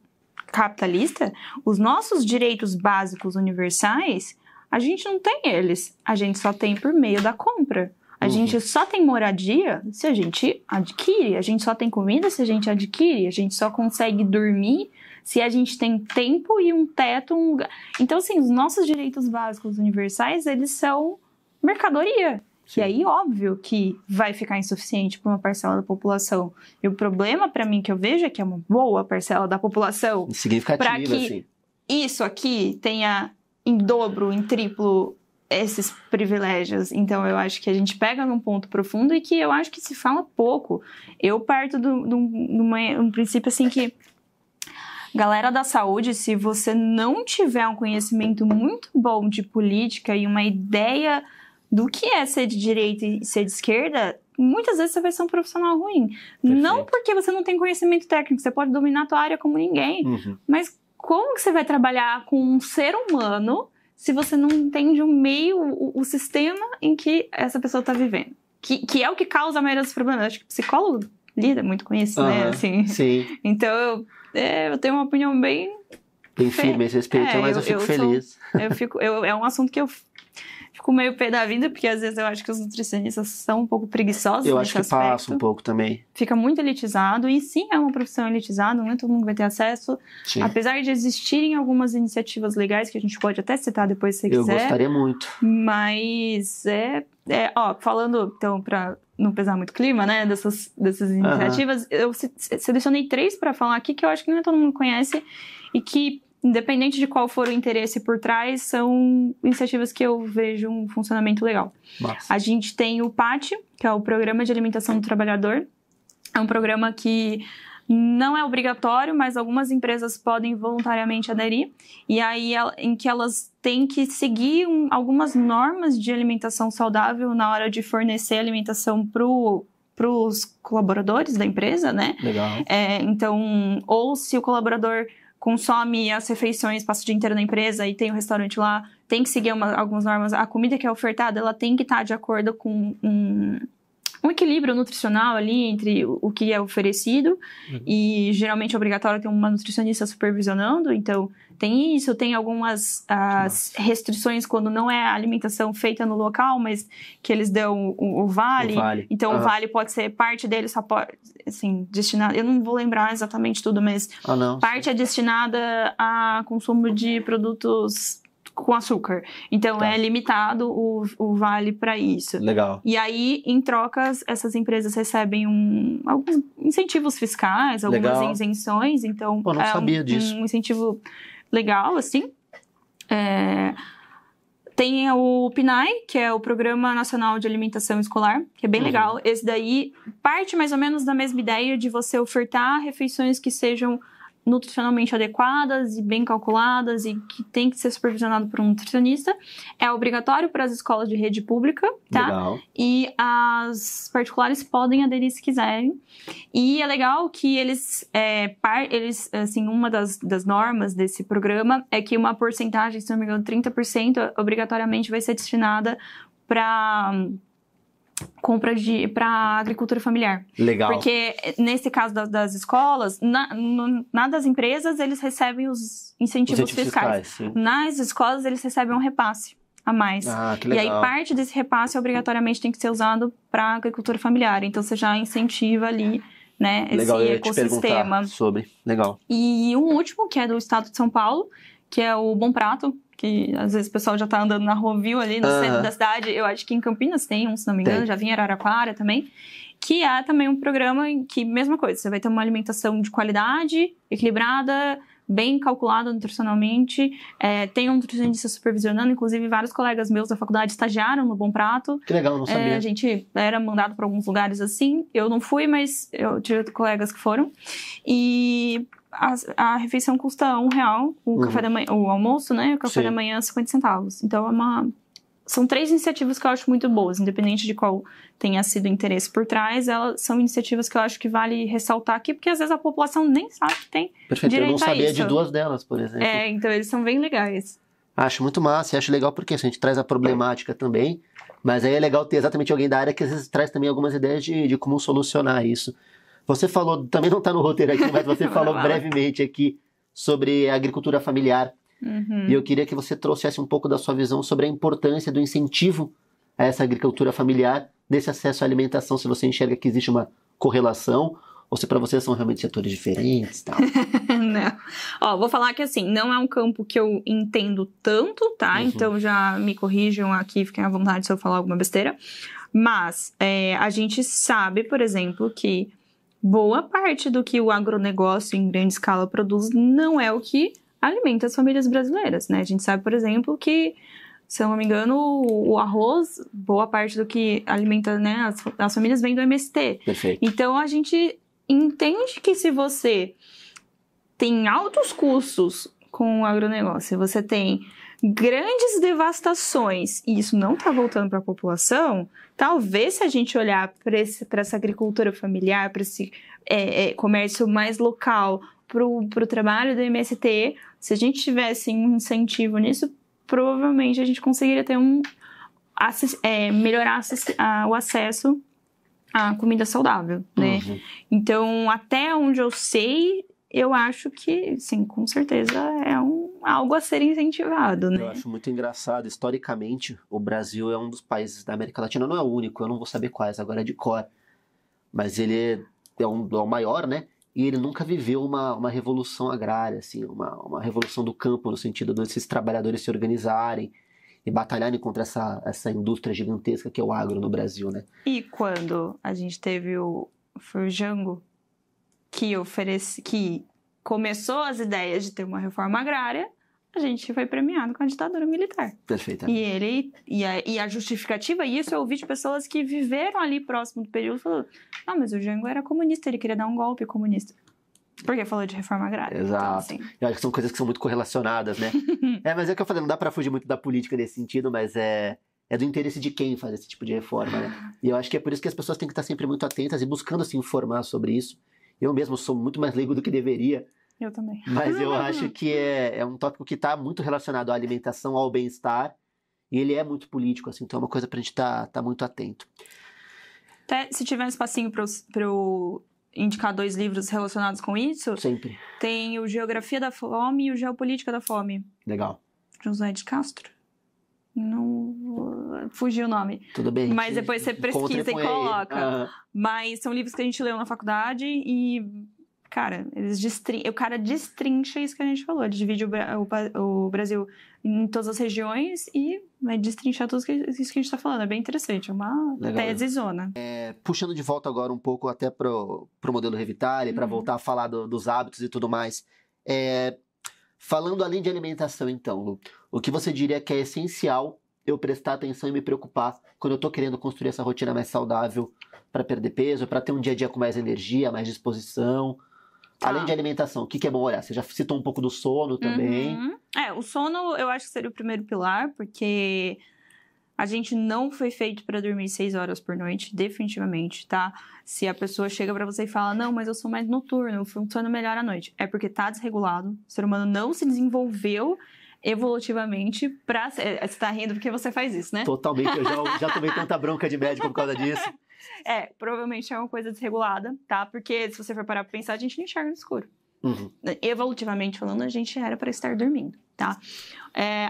capitalista, os nossos direitos básicos universais, a gente não tem eles. A gente só tem por meio da compra. A gente só tem moradia se a gente adquire, a gente só tem comida se a gente adquire, a gente só consegue dormir se a gente tem tempo e um teto, um lugar. Então, assim, os nossos direitos básicos universais, eles são mercadoria. Sim. E aí, óbvio que vai ficar insuficiente para uma parcela da população. E o problema, para mim, que eu vejo é que é uma boa parcela da população. Significativa, para que assim. Isso aqui tenha em dobro, em triplo, esses privilégios. Então, eu acho que a gente pega num ponto profundo e que eu acho que se fala pouco. Eu parto de um princípio, assim, que galera da saúde, se você não tiver um conhecimento muito bom de política e uma ideia do que é ser de direita e ser de esquerda, muitas vezes você vai ser um profissional ruim. Perfeito. Não porque você não tem conhecimento técnico, você pode dominar a tua área como ninguém, mas como que você vai trabalhar com um ser humano se você não entende o meio, o sistema em que essa pessoa está vivendo? Que é o que causa a maioria dos problemas. Eu acho que o psicólogo lida muito com isso, né? Assim. Sim. Então, eu tenho uma opinião bem firme a esse respeito, mas eu fico feliz. É um assunto que eu fico meio pé da vida, porque às vezes eu acho que os nutricionistas são um pouco preguiçosos nesse aspecto. Eu acho que passa um pouco também. Fica muito elitizado, e sim, é uma profissão elitizada, não é todo mundo que vai ter acesso. Sim. Apesar de existirem algumas iniciativas legais, que a gente pode até citar depois se você quiser. Eu gostaria muito. Mas falando, então, pra não pesar muito o clima, né, dessas iniciativas, eu selecionei 3 para falar aqui, que eu acho que não é todo mundo conhece, e que, independente de qual for o interesse por trás, são iniciativas que eu vejo um funcionamento legal. Nossa. A gente tem o PAT, que é o Programa de Alimentação do Trabalhador. É um programa que não é obrigatório, mas algumas empresas podem voluntariamente aderir. E aí, em que elas têm que seguir algumas normas de alimentação saudável na hora de fornecer alimentação para os colaboradores da empresa, né? Legal. Então, ou se o colaborador consome as refeições, passa o dia inteiro na empresa e tem um restaurante lá, tem que seguir algumas normas. A comida que é ofertada, ela tem que estar de acordo com um equilíbrio nutricional ali entre o que é oferecido, e geralmente é obrigatório ter uma nutricionista supervisionando. Então tem isso, tem algumas restrições quando não é a alimentação feita no local, mas que eles dão o vale. Então o vale pode ser, parte dele só pode, assim, destinado, eu não vou lembrar exatamente tudo, mas parte é destinada a consumo de produtos com açúcar. Então, é limitado o vale para isso. Legal. E aí, em trocas, essas empresas recebem alguns incentivos fiscais, algumas isenções. Então, não sabia disso. Um incentivo legal, assim. Tem o PNAE, que é o Programa Nacional de Alimentação Escolar, que é bem legal. Esse daí parte mais ou menos da mesma ideia de você ofertar refeições que sejam nutricionalmente adequadas e bem calculadas e que tem que ser supervisionado por um nutricionista. É obrigatório para as escolas de rede pública, tá? Legal. E as particulares podem aderir se quiserem. E é legal que eles assim, uma das normas desse programa é que uma porcentagem, se não me engano, 30%, obrigatoriamente vai ser destinada para compra para agricultura familiar. Legal. Porque nesse caso das escolas, na das empresas, eles recebem os incentivos fiscais. Nas escolas, eles recebem um repasse a mais. Que legal. E aí, parte desse repasse, obrigatoriamente, tem que ser usado para agricultura familiar. Então, você já incentiva ali, né, legal, esse ecossistema. Sobre. Legal. E um último, que é do estado de São Paulo, que é o Bom Prato, que às vezes o pessoal já tá andando na rua, viu ali no centro da cidade. Eu acho que em Campinas tem um, se não me engano, já vi em Araraquara também. que é também um programa em que, mesma coisa, você vai ter uma alimentação de qualidade, equilibrada, bem calculada nutricionalmente, tem um nutricionista supervisionando, inclusive vários colegas meus da faculdade estagiaram no Bom Prato. Que legal, não sabia. A gente era mandado para alguns lugares assim, eu não fui, mas eu tive colegas que foram. E a refeição custa R$1, o café da manhã, o almoço, né? O café da manhã, 50 centavos. Então, são 3 iniciativas que eu acho muito boas, independente de qual tenha sido o interesse por trás, elas são iniciativas que eu acho que vale ressaltar aqui, porque às vezes a população nem sabe que tem Perfeito, direito eu não sabia a isso. de 2 delas, por exemplo. Então eles são bem legais. Acho muito massa, e acho legal porque assim, a gente traz a problemática também, mas aí é legal ter exatamente alguém da área que às vezes traz também algumas ideias de como solucionar isso. Você falou, também não está no roteiro aqui, mas você falou brevemente aqui sobre a agricultura familiar. E eu queria que você trouxesse um pouco da sua visão sobre a importância do incentivo a essa agricultura familiar, desse acesso à alimentação, se você enxerga que existe uma correlação, ou se para você são realmente setores diferentes e tal. Não. Vou falar que assim, não é um campo que eu entendo tanto, tá? Então já me corrijam aqui, fiquem à vontade se eu falar alguma besteira. Mas a gente sabe, por exemplo, que boa parte do que o agronegócio em grande escala produz não é o que alimenta as famílias brasileiras, né? A gente sabe, por exemplo, que, se eu não me engano, o arroz, boa parte do que alimenta, né, as famílias vem do MST. Perfeito. Então, a gente entende que se você tem altos custos com o agronegócio, se você tem grandes devastações e isso não está voltando para a população, talvez se a gente olhar para essa agricultura familiar, para esse comércio mais local, para o trabalho do MST, se a gente tivesse um incentivo nisso, provavelmente a gente conseguiria ter melhorar o acesso à comida saudável, né? Então, até onde eu sei, eu acho que, sim, com certeza é algo a ser incentivado, né? Eu acho muito engraçado. Historicamente, o Brasil é um dos países da América Latina, não é o único, eu não vou saber quais agora de cor, mas ele é o maior, né? E ele nunca viveu uma revolução agrária, assim, uma revolução do campo, no sentido desses trabalhadores se organizarem e batalharem contra essa indústria gigantesca que é o agro no Brasil, né? E quando a gente teve foi o Jango que começou as ideias de ter uma reforma agrária, a gente foi premiado com a ditadura militar. Perfeito. E a justificativa, e isso eu ouvi de pessoas que viveram ali próximo do período, falando, mas o Jango era comunista, ele queria dar um golpe comunista. Porque falou de reforma agrária. Exato. Então, assim... Eu acho que são coisas que são muito correlacionadas, né? Mas é o que eu falei, não dá pra fugir muito da política nesse sentido, mas é do interesse de quem faz esse tipo de reforma, né? E eu acho que é por isso que as pessoas têm que estar sempre muito atentas e buscando se informar sobre isso. Eu mesmo sou muito mais leigo do que deveria. Eu também. Mas eu acho que é um tópico que está muito relacionado à alimentação, ao bem-estar, e ele é muito político, assim, então é uma coisa pra gente tá muito atento. Até se tiver um espacinho pra eu indicar 2 livros relacionados com isso... Sempre. Tem o Geografia da Fome e o Geopolítica da Fome. Legal. José de Castro? Não... Fugiu o nome. Tudo bem. Mas depois você pesquisa e coloca. Mas são livros que a gente leu na faculdade e... Cara, o cara destrincha isso que a gente falou. Ele divide o Brasil em todas as regiões e vai destrinchar tudo isso que a gente tá falando. É bem interessante, é uma tese zona. Puxando de volta agora um pouco até pro modelo Revitale, para voltar a falar dos hábitos e tudo mais. Falando além de alimentação, então, Lu, o que você diria que é essencial eu prestar atenção e me preocupar quando eu tô querendo construir essa rotina mais saudável para perder peso, para ter um dia a dia com mais energia, mais disposição? Além de alimentação, o que é bom olhar? Você já citou um pouco do sono também. O sono eu acho que seria o primeiro pilar, porque a gente não foi feito para dormir 6 horas por noite, definitivamente, tá? Se a pessoa chega para você e fala, não, mas eu sou mais noturno, eu funciono melhor à noite. É porque tá desregulado, o ser humano não se desenvolveu evolutivamente pra... Você tá rindo porque você faz isso, né? Totalmente, eu já tomei tanta bronca de médico por causa disso. Provavelmente é uma coisa desregulada, tá? Porque se você for parar pra pensar, a gente não enxerga no escuro. Evolutivamente falando, a gente era pra estar dormindo, tá?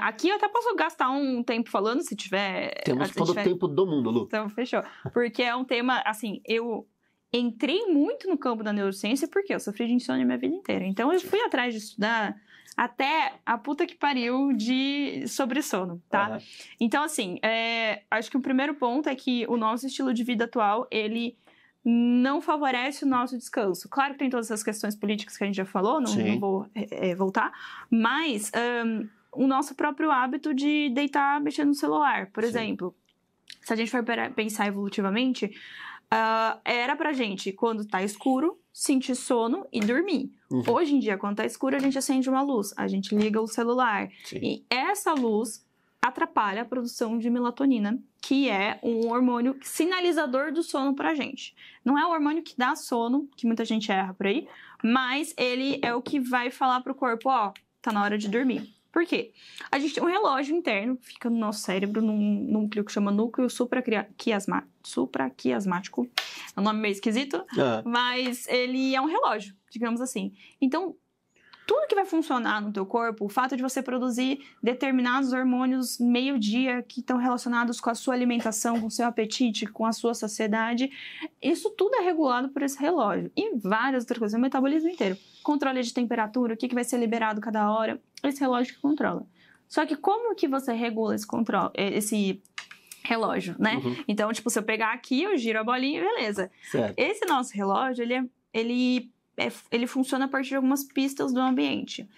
Aqui eu até posso gastar um tempo falando, se tiver... Temos todo o tempo do mundo, Lu. Então, fechou. Porque é um tema, assim, eu entrei muito no campo da neurociência porque eu sofri de insônia minha vida inteira. Então, eu fui atrás de estudar até a puta que pariu sobre sono, tá? Então, assim, acho que o primeiro ponto é que o nosso estilo de vida atual, ele não favorece o nosso descanso. Claro que tem todas essas questões políticas que a gente já falou, não vou voltar, mas o nosso próprio hábito de deitar mexendo no celular, por exemplo. Se a gente for pensar evolutivamente, era pra gente, quando tá escuro, sentir sono e dormir. Hoje em dia, quando tá escuro, a gente acende uma luz, a gente liga o celular. E essa luz atrapalha a produção de melatonina, que é um hormônio sinalizador do sono pra gente. Não é o hormônio que dá sono, que muita gente erra por aí, mas ele é o que vai falar pro corpo, ó, tá na hora de dormir. Por quê? A gente tem um relógio interno, fica no nosso cérebro, num núcleo que chama núcleo supraquiasmático. É um nome meio esquisito, mas ele é um relógio, digamos assim. Então, tudo que vai funcionar no teu corpo, o fato de você produzir determinados hormônios meio-dia que estão relacionados com a sua alimentação, com o seu apetite, com a sua saciedade, isso tudo é regulado por esse relógio. E várias outras coisas, o metabolismo inteiro. Controle de temperatura, o que vai ser liberado cada hora, esse relógio que controla. Só que como que você regula esse relógio, né? Então, tipo, se eu pegar aqui, eu giro a bolinha e beleza. Certo. Esse nosso relógio, ele funciona a partir de algumas pistas do ambiente.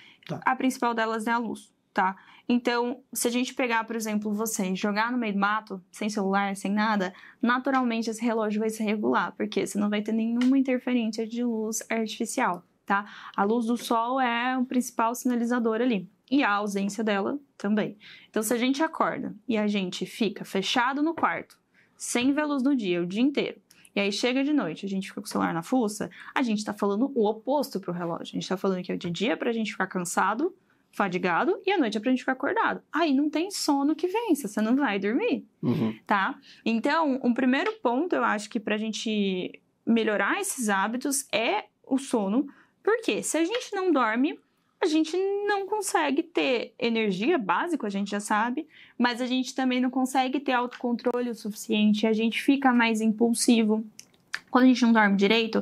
A principal delas é a luz, tá? Então, se a gente pegar, por exemplo, você jogar no meio do mato, sem celular, sem nada, naturalmente esse relógio vai se regular, porque você não vai ter nenhuma interferência de luz artificial, tá? A luz do sol é o principal sinalizador ali. E a ausência dela também. Então, se a gente acorda e a gente fica fechado no quarto, sem ver luz no dia, o dia inteiro, e aí chega de noite, a gente fica com o celular na fuça, a gente tá falando o oposto pro relógio. A gente tá falando que é de dia pra gente ficar cansado, fadigado, e à noite é pra gente ficar acordado. Aí não tem sono que vença, você não vai dormir, tá? Então, um primeiro ponto, eu acho que pra gente melhorar esses hábitos é o sono, porque se a gente não dorme, a gente não consegue ter energia, básico, a gente já sabe, mas a gente também não consegue ter autocontrole o suficiente, a gente fica mais impulsivo. Quando a gente não dorme direito,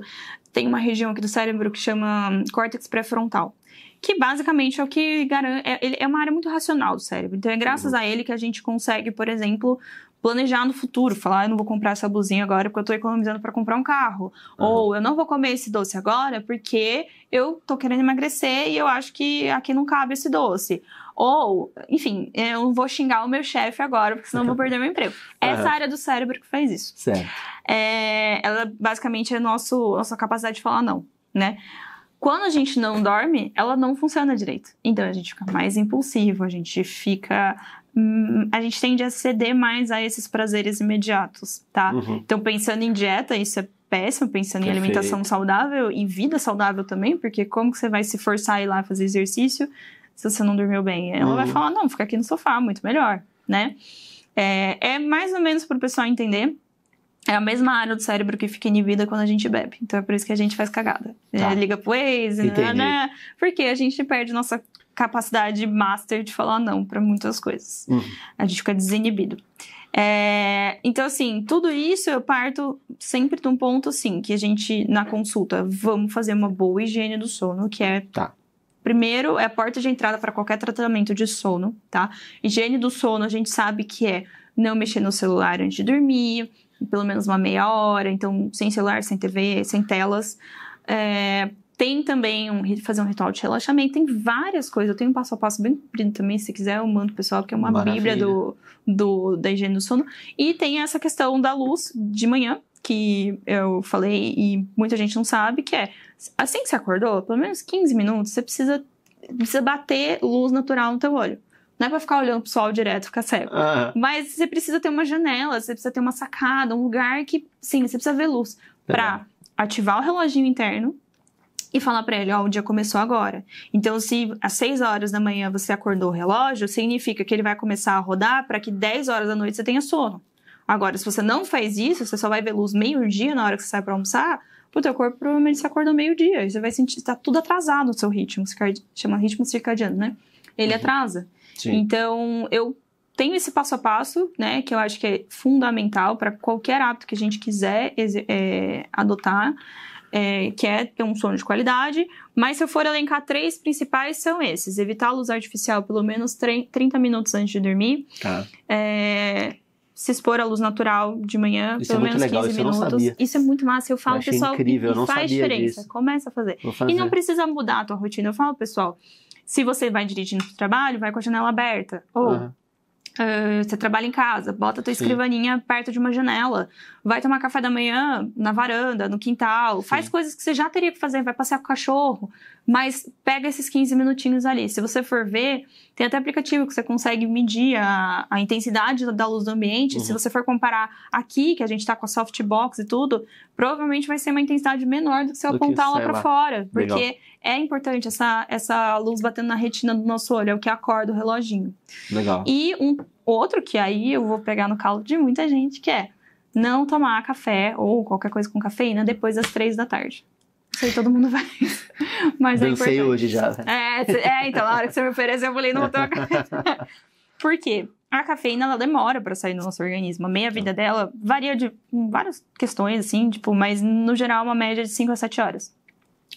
tem uma região aqui do cérebro que chama córtex pré-frontal, que basicamente é o que garante, é uma área muito racional do cérebro. Então é graças a ele que a gente consegue, por exemplo, planejar no futuro, falar, eu não vou comprar essa blusinha agora porque eu tô economizando para comprar um carro. Ou eu não vou comer esse doce agora porque eu tô querendo emagrecer e eu acho que aqui não cabe esse doce. Ou, enfim, eu não vou xingar o meu chefe agora porque senão eu vou perder meu emprego. Essa área do cérebro que faz isso. Certo. Ela basicamente é a nossa capacidade de falar não, né? Quando a gente não dorme, ela não funciona direito. Então a gente fica mais impulsivo, a gente tende a ceder mais a esses prazeres imediatos, tá? Então, pensando em dieta, isso é péssimo, pensando em alimentação saudável e vida saudável também, porque como que você vai se forçar a ir lá fazer exercício se você não dormiu bem? Ela vai falar, não, fica aqui no sofá, muito melhor, né? É mais ou menos para o pessoal entender. É a mesma área do cérebro que fica inibida quando a gente bebe. Então, é por isso que a gente faz cagada. Liga pro Waze, né? Porque a gente perde nossa capacidade master de falar não para muitas coisas. A gente fica desinibido. Então, assim, tudo isso eu parto sempre de um ponto, assim, que a gente, na consulta, vamos fazer uma boa higiene do sono, que é... Primeiro, é a porta de entrada para qualquer tratamento de sono, tá? Higiene do sono, a gente sabe que é não mexer no celular antes de dormir, pelo menos uma meia hora, então sem celular, sem TV, sem telas. Tem também fazer um ritual de relaxamento, tem várias coisas. Eu tenho um passo a passo bem comprido também, se quiser eu mando pro pessoal, que é uma bíblia da higiene do sono. E tem essa questão da luz de manhã, que eu falei e muita gente não sabe, que é, assim que você acordou, pelo menos 15 minutos, você precisa bater luz natural no teu olho. Não é pra ficar olhando pro sol direto, ficar cego. Mas você precisa ter uma janela, você precisa ter uma sacada, um lugar que, sim, você precisa ver luz. Pra ativar o reloginho interno e falar pra ele, ó, o dia começou agora. Então, se às 6 horas da manhã você acordou o relógio, significa que ele vai começar a rodar para que 10 horas da noite você tenha sono. Agora, se você não faz isso, você só vai ver luz meio-dia na hora que você sai pra almoçar, o teu corpo provavelmente se acorda meio-dia. E você vai sentir, tá tudo atrasado no seu ritmo, chama ritmo circadiano, né? Ele atrasa. Sim. Então, eu tenho esse passo a passo, né, que eu acho que é fundamental para qualquer hábito que a gente quiser adotar, que é ter um sono de qualidade. Mas se eu for elencar 3 principais, são esses. Evitar a luz artificial pelo menos 30 minutos antes de dormir. se expor à luz natural de manhã, Isso pelo é muito menos legal, 15 isso eu não minutos. sabia. Isso é muito massa. Eu falo, Eu achei pessoal, incrível, eu não faz sabia diferença. disso. Começa a fazer. Vou fazer. E não precisa mudar a tua rotina. Eu falo, pessoal, se você vai dirigindo pro trabalho, vai com a janela aberta. Ou você trabalha em casa, bota a tua escrivaninha perto de uma janela. Vai tomar café da manhã na varanda, no quintal. Sim. Faz coisas que você já teria que fazer. Vai passear com o cachorro. Mas pega esses 15 minutinhos ali. Se você for ver, tem até aplicativo que você consegue medir a intensidade da luz do ambiente. Se você for comparar aqui, que a gente tá com a softbox e tudo, provavelmente vai ser uma intensidade menor do que se eu apontar lá pra fora. Porque Legal. é importante essa luz batendo na retina do nosso olho. É o que acorda o reloginho. Legal. E um outro que aí eu vou pegar no calo de muita gente, que é não tomar café ou qualquer coisa com cafeína depois das 3 da tarde. Isso aí todo mundo faz. Mas é importante. Dancei hoje já. Então, na hora que você me ofereceu, eu falei, não vou tomar café. Por quê? A cafeína, ela demora pra sair do nosso organismo. A meia-vida dela varia de várias questões, assim, tipo, mas no geral uma média de 5 a 7 horas.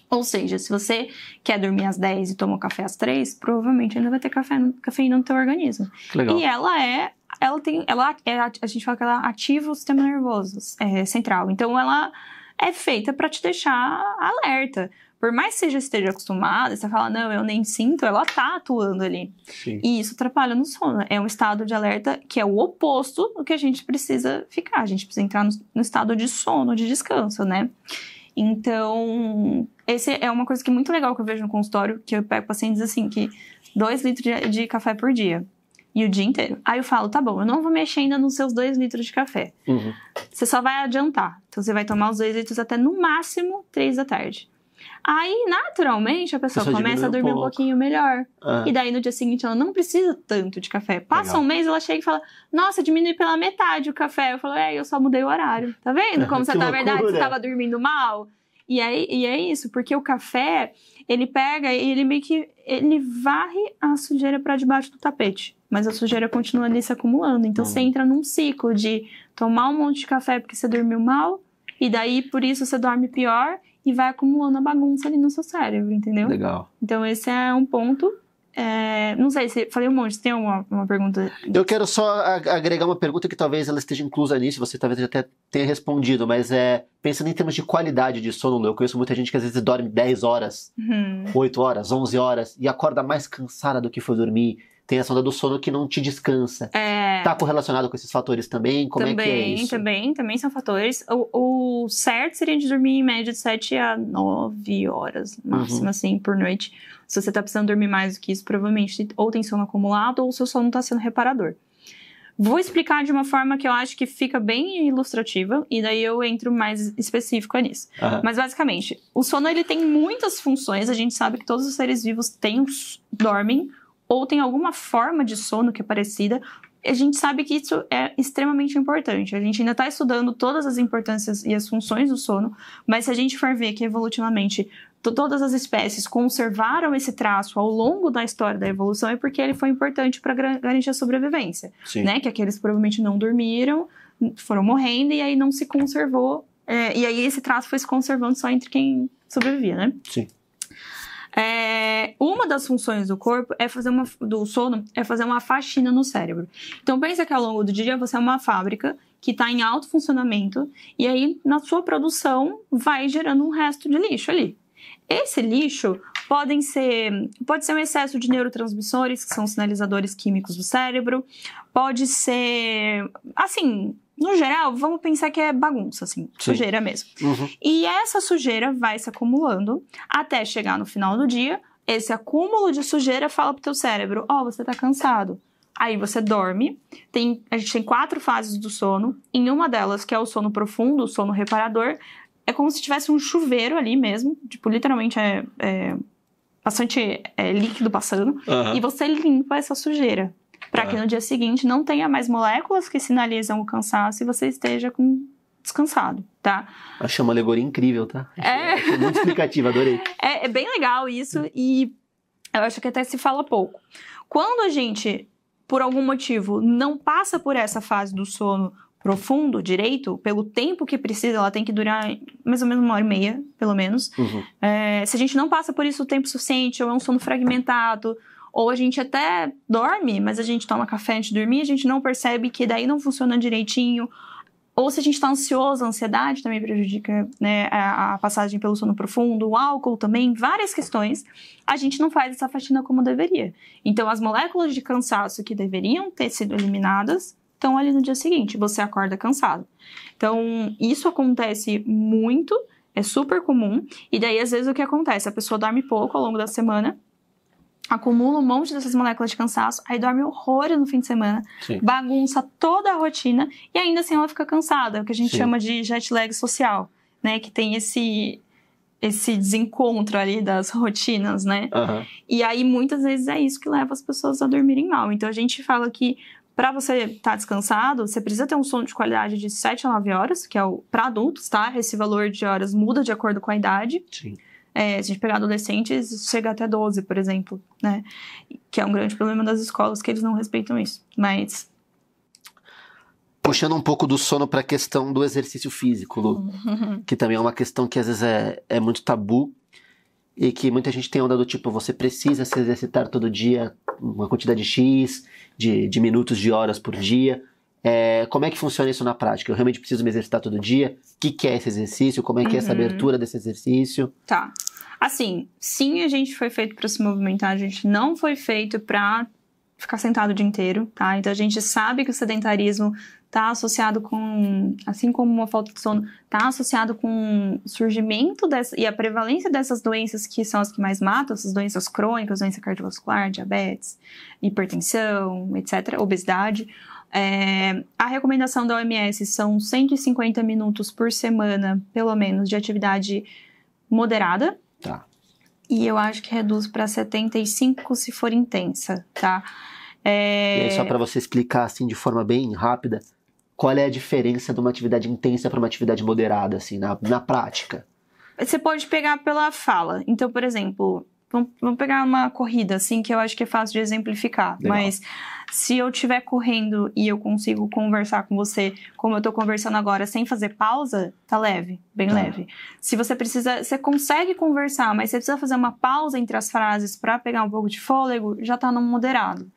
Ou seja, se você quer dormir às 10 e toma café às 3, provavelmente ainda vai ter cafeína no teu organismo. Legal. E a gente fala que ela ativa o sistema nervoso central. Então, ela é feita para te deixar alerta. Por mais que você já esteja acostumada, você fala, não, eu nem sinto, ela tá atuando ali. Sim. E isso atrapalha no sono. É um estado de alerta que é o oposto do que a gente precisa ficar. A gente precisa entrar no estado de sono, de descanso, né? Então, esse é uma coisa que é muito legal que eu vejo no consultório, que eu pego pacientes assim, que 2 litros de café por dia. E o dia inteiro. Aí eu falo, tá bom, eu não vou mexer ainda nos seus 2 litros de café. Você só vai adiantar. Então, você vai tomar os 2 litros até no máximo 3 da tarde. Aí, naturalmente, a pessoa começa a dormir um pouquinho melhor. E daí, no dia seguinte, ela não precisa tanto de café. Passa um mês, ela chega e fala, nossa, diminui pela metade o café. Eu falo, eu só mudei o horário. Tá vendo como você tá, verdade, você tava dormindo mal? E é isso, porque o café, ele pega e ele meio que, ele varre a sujeira pra debaixo do tapete. Mas a sujeira continua ali se acumulando. Então, você entra num ciclo de tomar um monte de café porque você dormiu mal, e daí, por isso, você dorme pior, e vai acumulando a bagunça ali no seu cérebro, entendeu? Legal. Então, esse é um ponto. Não sei, falei um monte, você tem uma pergunta? Eu quero só agregar uma pergunta que talvez ela esteja inclusa nisso, você talvez até tenha respondido, mas pensando em termos de qualidade de sono, eu conheço muita gente que às vezes dorme 10 horas, 8 horas, 11 horas, e acorda mais cansada do que foi dormir. Tem a sonda do sono que não te descansa. Tá correlacionado com esses fatores também? Como é que é isso? Também são fatores. O certo seria de dormir em média de 7 a 9 horas, máximo, assim, por noite. Se você tá precisando dormir mais do que isso, provavelmente ou tem sono acumulado ou o seu sono não tá sendo reparador. Vou explicar de uma forma que eu acho que fica bem ilustrativa, e daí eu entro mais específico nisso. Mas, basicamente, o sono, ele tem muitas funções. A gente sabe que todos os seres vivos dormem, ou tem alguma forma de sono que é parecida. A gente sabe que isso é extremamente importante. A gente ainda está estudando todas as importâncias e as funções do sono, mas se a gente for ver que evolutivamente todas as espécies conservaram esse traço ao longo da história da evolução, é porque ele foi importante para garantir a sobrevivência. Né? Que aqueles provavelmente não dormiram, foram morrendo e aí não se conservou. E aí esse traço foi se conservando só entre quem sobrevivia, né? Sim. Uma das funções do corpo do sono é fazer uma faxina no cérebro. Então pensa que ao longo do dia você é uma fábrica que está em alto funcionamento e aí na sua produção vai gerando um resto de lixo ali. Esse lixo pode ser um excesso de neurotransmissores, que são sinalizadores químicos do cérebro, pode ser, assim, no geral, vamos pensar que é bagunça, assim, sujeira mesmo. E essa sujeira vai se acumulando até chegar no final do dia. Esse acúmulo de sujeira fala pro teu cérebro, você tá cansado. Aí você dorme. A gente tem 4 fases do sono. Em uma delas, que é o sono profundo, o sono reparador, é como se tivesse um chuveiro ali mesmo. Tipo, literalmente bastante líquido passando. E você limpa essa sujeira. Para que no dia seguinte não tenha mais moléculas que sinalizam o cansaço e você esteja descansado, tá? Achei uma alegoria incrível, tá? Achei muito explicativa, adorei. É bem legal isso e eu acho que até se fala pouco. Quando a gente, por algum motivo, não passa por essa fase do sono profundo, direito, pelo tempo que precisa, ela tem que durar mais ou menos 1h30, pelo menos. Se a gente não passa por isso o tempo suficiente, ou é um sono fragmentado, Ou a gente até dorme, mas a gente toma café antes de dormir, a gente não percebe que daí não funciona direitinho. Ou se a gente está ansioso, a ansiedade também prejudica, né, a passagem pelo sono profundo, o álcool também, várias questões, a gente não faz essa faxina como deveria. Então, as moléculas de cansaço que deveriam ter sido eliminadas estão ali no dia seguinte, você acorda cansado. Então, isso acontece muito, é super comum, e daí, às vezes, o que acontece? A pessoa dorme pouco ao longo da semana, acumula um monte dessas moléculas de cansaço, aí dorme horrores no fim de semana, Sim. bagunça toda a rotina e ainda assim ela fica cansada, o que a gente Sim. chama de jet lag social, né? Que tem esse desencontro ali das rotinas, né? Uhum. E aí muitas vezes é isso que leva as pessoas a dormirem mal. Então a gente fala que para você estar descansado, você precisa ter um sono de qualidade de 7 a 9 horas, que é o para adultos, tá? Esse valor de horas muda de acordo com a idade. Sim. Se a gente pegar adolescentes, chega até 12, por exemplo, né? Que é um grande problema das escolas, que eles não respeitam isso. Mas... Puxando um pouco do sono para a questão do exercício físico, Lu, que também é uma questão que às vezes é muito tabu e que muita gente tem onda do tipo, você precisa se exercitar todo dia, uma quantidade X de minutos, de horas por dia. Como é que funciona isso na prática? Eu realmente preciso me exercitar todo dia? O que é esse exercício? Como é que é essa abertura desse exercício? Tá. Assim, sim, a gente foi feito para se movimentar, a gente não foi feito para ficar sentado o dia inteiro, tá? Então a gente sabe que o sedentarismo tá associado com, assim como uma falta de sono, tá associado com o surgimento e a prevalência dessas doenças que são as que mais matam, essas doenças crônicas, doença cardiovascular, diabetes, hipertensão, etc., obesidade. A recomendação da OMS são 150 minutos por semana, pelo menos, de atividade moderada. Tá. E eu acho que reduz para 75 se for intensa, tá? E aí, só para você explicar assim de forma bem rápida, qual é a diferença de uma atividade intensa para uma atividade moderada, assim, na prática? Você pode pegar pela fala. Então, por exemplo, vamos pegar uma corrida, assim, que eu acho que é fácil de exemplificar. Legal. Mas se eu estiver correndo e eu consigo conversar com você, como eu tô conversando agora, sem fazer pausa, tá leve, bem leve. Se você consegue conversar, mas você precisa fazer uma pausa entre as frases para pegar um pouco de fôlego, já tá no moderado.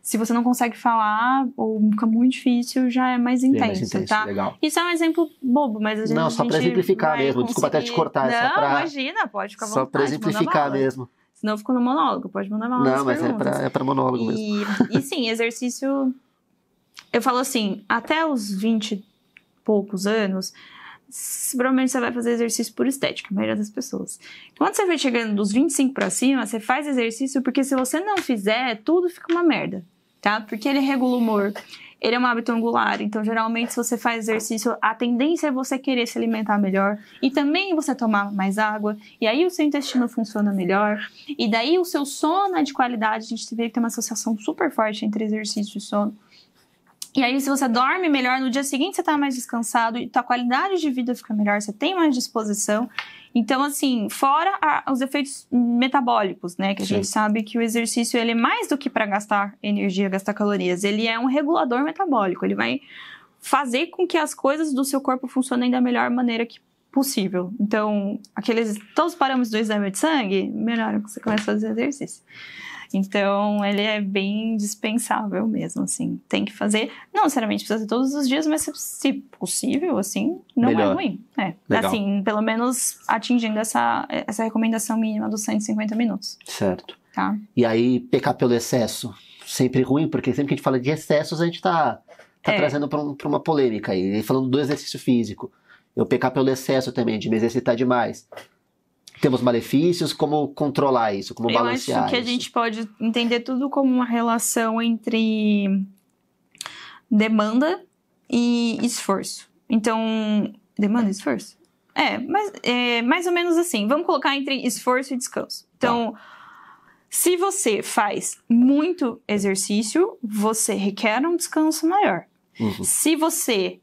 Se você não consegue falar, ou fica muito difícil, já é mais intenso, tá? Legal. Isso é um exemplo bobo, mas a gente Não, só para exemplificar mesmo. Desculpa até te cortar. Não, imagina, pode ficar à vontade. Só para exemplificar mesmo. Senão eu fico no monólogo, pode mandar mal. Não, mas é pra monólogo mesmo. E sim, exercício... Eu falo assim, até os 20 e poucos anos, provavelmente você vai fazer exercício por estética, a maioria das pessoas. Quando você vai chegando dos 25 pra cima, você faz exercício porque se você não fizer, tudo fica uma merda, tá? Porque ele regula o humor, ele é um hábito angular, então geralmente se você faz exercício, a tendência é você querer se alimentar melhor e também você tomar mais água, e aí o seu intestino funciona melhor, e daí o seu sono é de qualidade, a gente vê que tem uma associação super forte entre exercício e sono. E aí, se você dorme melhor, no dia seguinte você tá mais descansado e tua qualidade de vida fica melhor, você tem mais disposição. Então, assim, fora os efeitos metabólicos, né? Que a gente sabe que o exercício, ele é mais do que para gastar energia, gastar calorias. Ele é um regulador metabólico. Ele vai fazer com que as coisas do seu corpo funcionem da melhor maneira que possível. Então, todos os parâmetros do exame de sangue melhoram quando você começa a fazer exercício. Então, ele é bem dispensável mesmo, assim. Tem que fazer, não necessariamente precisa ser todos os dias, mas se possível, assim, não é ruim. Legal. Assim, pelo menos atingindo essa recomendação mínima dos 150 minutos. Certo. Tá? E aí, pecar pelo excesso, sempre ruim, porque sempre que a gente fala de excessos, a gente tá trazendo pra uma polêmica aí. E falando do exercício físico, eu pecar pelo excesso também, de me exercitar demais. Temos malefícios, como controlar isso, como balancear Eu acho que a gente pode entender tudo como uma relação entre demanda e esforço. Então, demanda e esforço? Mas mais ou menos assim. Vamos colocar entre esforço e descanso. Então, se você faz muito exercício, você requer um descanso maior. Uhum. Se você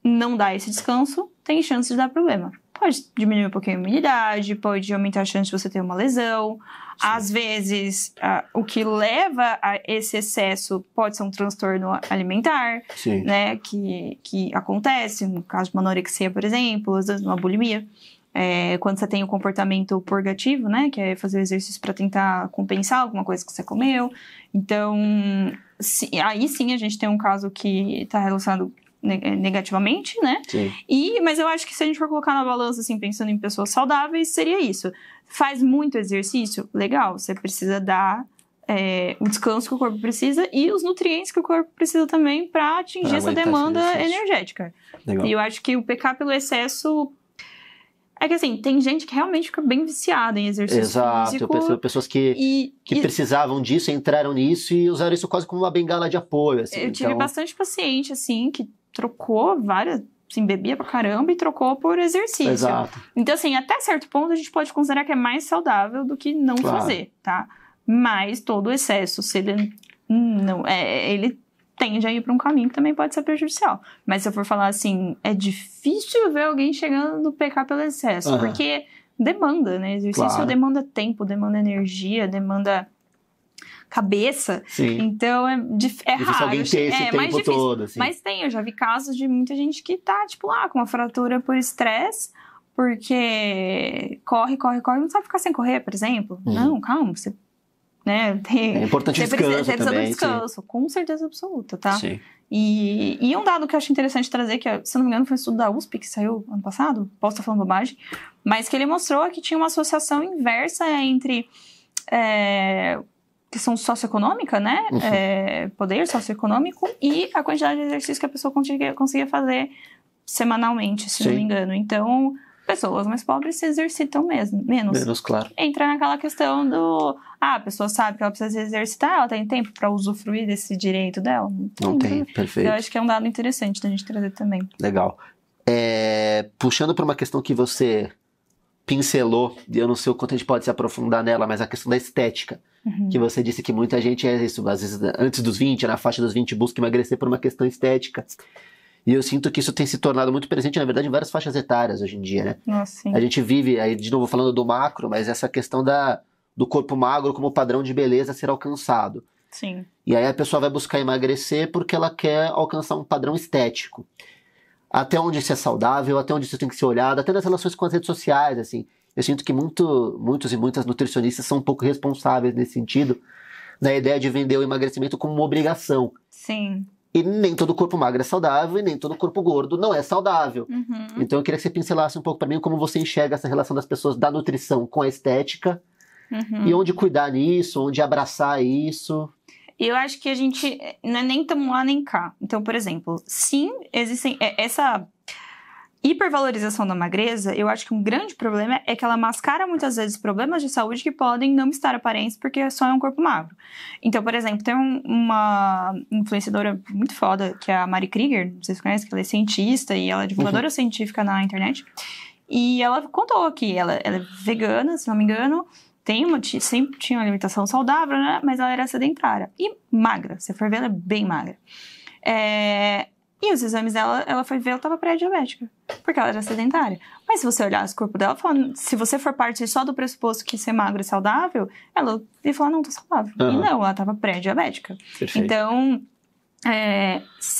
não dá esse descanso, tem chance de dar problema. Pode diminuir um pouquinho a imunidade, pode aumentar a chance de você ter uma lesão. Sim. Às vezes, o que leva a esse excesso pode ser um transtorno alimentar, né? Que acontece, no caso de uma anorexia, por exemplo, às vezes uma bulimia. Quando você tem o comportamento purgativo, né? Que é fazer exercício para tentar compensar alguma coisa que você comeu. Então, aí sim a gente tem um caso que está relacionado negativamente, né? Sim. Mas eu acho que se a gente for colocar na balança, assim, pensando em pessoas saudáveis, seria isso. Faz muito exercício? Legal, você precisa dar o descanso que o corpo precisa e os nutrientes que o corpo precisa também para atingir essa demanda energética. Legal. E eu acho que o pecar pelo excesso... É que assim, tem gente que realmente fica bem viciada em exercício físico. Eu percebo pessoas que precisavam disso, entraram nisso e usaram isso quase como uma bengala de apoio. Assim. Eu tive bastante paciente, assim, que trocou várias... Assim, bebia pra caramba e trocou por exercício. Exato. Então, assim, até certo ponto a gente pode considerar que é mais saudável do que não fazer, tá? Mas todo o excesso, se ele não... ele tende a ir para um caminho que também pode ser prejudicial. Mas se eu for falar assim, é difícil ver alguém chegando no pecar pelo excesso, porque demanda, né? Exercício demanda tempo, demanda energia, demanda cabeça. Sim. Então é raro. Alguém ter esse tempo mais difícil. Todo, assim. Mas eu já vi casos de muita gente que tá, tipo, lá, com uma fratura por estresse, porque corre, não sabe ficar sem correr, por exemplo. Não, calma, você... Né? É importante descanso você precisa também, do descanso, sim. com certeza absoluta, tá? Sim. E um dado que eu acho interessante trazer, que, se não me engano, foi um estudo da USP que saiu ano passado, posso estar falando bobagem, mas que ele mostrou que tinha uma associação inversa entre questão socioeconômica, né? Poder socioeconômico e a quantidade de exercício que a pessoa conseguia fazer semanalmente, se não me engano. Então... pessoas mais pobres se exercitam menos. Menos, claro. Entra naquela questão do... a pessoa sabe que ela precisa se exercitar, ela tem tempo para usufruir desse direito dela? Não tem, perfeito. Eu acho que é um dado interessante da gente trazer também. Legal. Puxando para uma questão que você pincelou, e eu não sei o quanto a gente pode se aprofundar nela, mas a questão da estética. Que você disse que muita gente isso, às vezes antes dos 20, na faixa dos 20, busca emagrecer por uma questão estética. E eu sinto que isso tem se tornado muito presente, na verdade, em várias faixas etárias hoje em dia, né? Nossa, sim. A gente vive, aí de novo falando do macro, mas essa questão do corpo magro como padrão de beleza a ser alcançado. Sim. E aí a pessoa vai buscar emagrecer porque ela quer alcançar um padrão estético. Até onde isso é saudável, até onde isso tem que ser olhado, até nas relações com as redes sociais, assim. Eu sinto que muitos e muitas nutricionistas são um pouco responsáveis nesse sentido, na ideia de vender o emagrecimento como uma obrigação. Sim. E nem todo corpo magro é saudável e nem todo corpo gordo não é saudável. Então eu queria que você pincelasse um pouco para mim como você enxerga essa relação das pessoas da nutrição com a estética e onde cuidar nisso, onde abraçar isso. Eu acho que a gente não é nem tão lá nem cá. Então, por exemplo, sim, existem essa hipervalorização da magreza. Eu acho que um grande problema é que ela mascara muitas vezes problemas de saúde que podem não estar aparentes porque só é um corpo magro. Então, por exemplo, tem uma influenciadora muito foda, que é a Mari Krieger, não sei se você conhece, que ela é cientista e ela é divulgadora científica na internet. E ela contou que ela é vegana, se não me engano, sempre tinha uma alimentação saudável, né? Mas ela era sedentária e magra. Se for ver, ela é bem magra. E os exames dela, ela foi ver, ela estava pré-diabética, porque ela era sedentária. Mas se você olhar o corpo dela, se você for partir só do pressuposto que ser magro é saudável, ela ia falar, não, tô saudável. E não, ela estava pré-diabética. Perfeito. Então,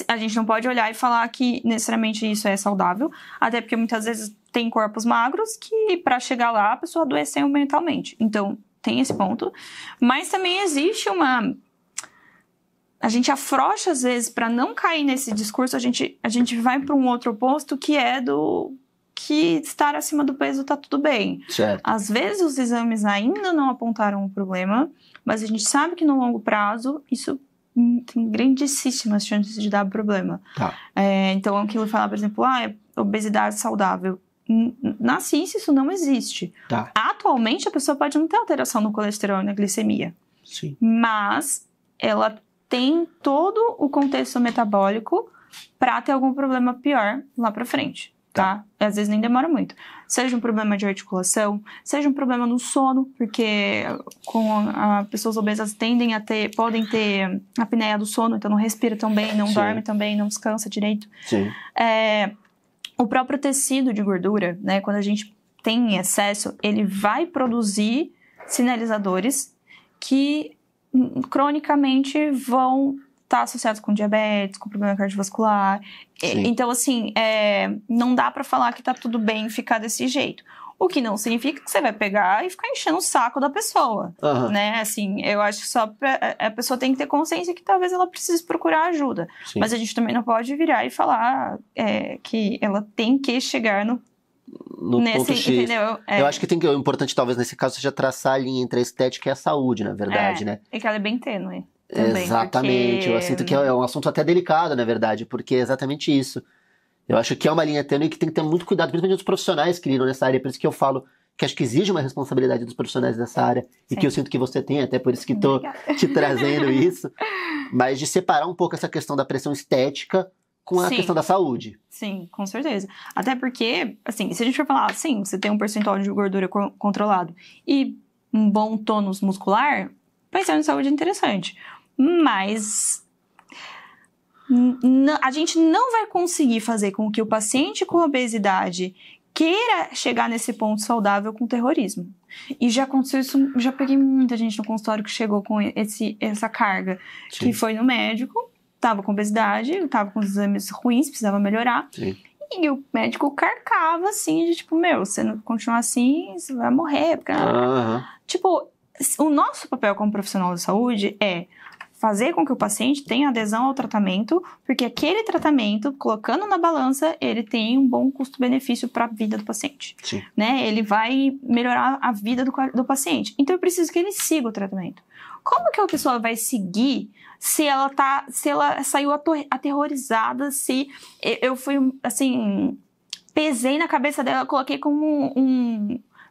a gente não pode olhar e falar que necessariamente isso é saudável, até porque muitas vezes tem corpos magros que para chegar lá a pessoa adoeceu mentalmente. Então, tem esse ponto. Mas também existe a gente afrouxa às vezes para não cair nesse discurso, a gente vai para um outro oposto que é que estar acima do peso tá tudo bem. Certo. Às vezes os exames ainda não apontaram o problema, mas a gente sabe que no longo prazo isso tem grandíssimas chances de dar problema. Tá. Então aquilo falar, por exemplo, obesidade saudável. Na ciência isso não existe. Tá. Atualmente a pessoa pode não ter alteração no colesterol e na glicemia. Sim. Mas ela tem todo o contexto metabólico para ter algum problema pior lá para frente, tá? Às vezes nem demora muito. Seja um problema de articulação, seja um problema no sono, porque pessoas obesas podem ter apneia do sono, então não respira tão bem, não dorme tão bem, não descansa direito. Sim. O próprio tecido de gordura, né? Quando a gente tem em excesso, ele vai produzir sinalizadores que cronicamente vão estar associados com diabetes, com problema cardiovascular. Sim. Então, assim, não dá pra falar que tá tudo bem ficar desse jeito. O que não significa que você vai pegar e ficar enchendo o saco da pessoa, né? Assim, eu acho que só a pessoa tem que ter consciência que talvez ela precise procurar ajuda. Sim. Mas a gente também não pode virar e falar que ela tem que chegar no ponto X. Entendeu? Eu acho que o importante, talvez, nesse caso, seja traçar a linha entre a estética e a saúde, na verdade, né? E que ela é bem tênue também. Exatamente. Porque... Eu sinto que é um assunto até delicado, na verdade, porque é exatamente isso. Eu acho que é uma linha tênue que tem que ter muito cuidado, principalmente dos profissionais que lidam nessa área. Por isso que eu falo que acho que exige uma responsabilidade dos profissionais dessa área. Sim. E que eu sinto que você tem, até por isso que estou te trazendo isso. Mas de separar um pouco essa questão da pressão estética com a questão da saúde. Sim, com certeza. Até porque, assim, se a gente for falar, sim, você tem um percentual de gordura controlado e um bom tônus muscular, pensando em saúde é interessante. Mas a gente não vai conseguir fazer com que o paciente com obesidade queira chegar nesse ponto saudável com terrorismo. E já aconteceu isso, já peguei muita gente no consultório que chegou com essa carga, Sim. que foi no médico, tava com obesidade, tava com os exames ruins, precisava melhorar. Sim. E o médico carcava, assim, de tipo, você não continuar assim, você vai morrer. Porque... Tipo, o nosso papel como profissional da saúde é fazer com que o paciente tenha adesão ao tratamento, porque aquele tratamento, colocando na balança, ele tem um bom custo-benefício para a vida do paciente. Sim. Né? Ele vai melhorar a vida do paciente. Então, eu preciso que ele siga o tratamento. Como que a pessoa vai seguir se ela saiu aterrorizada, se eu fui, assim, pesei na cabeça dela, coloquei como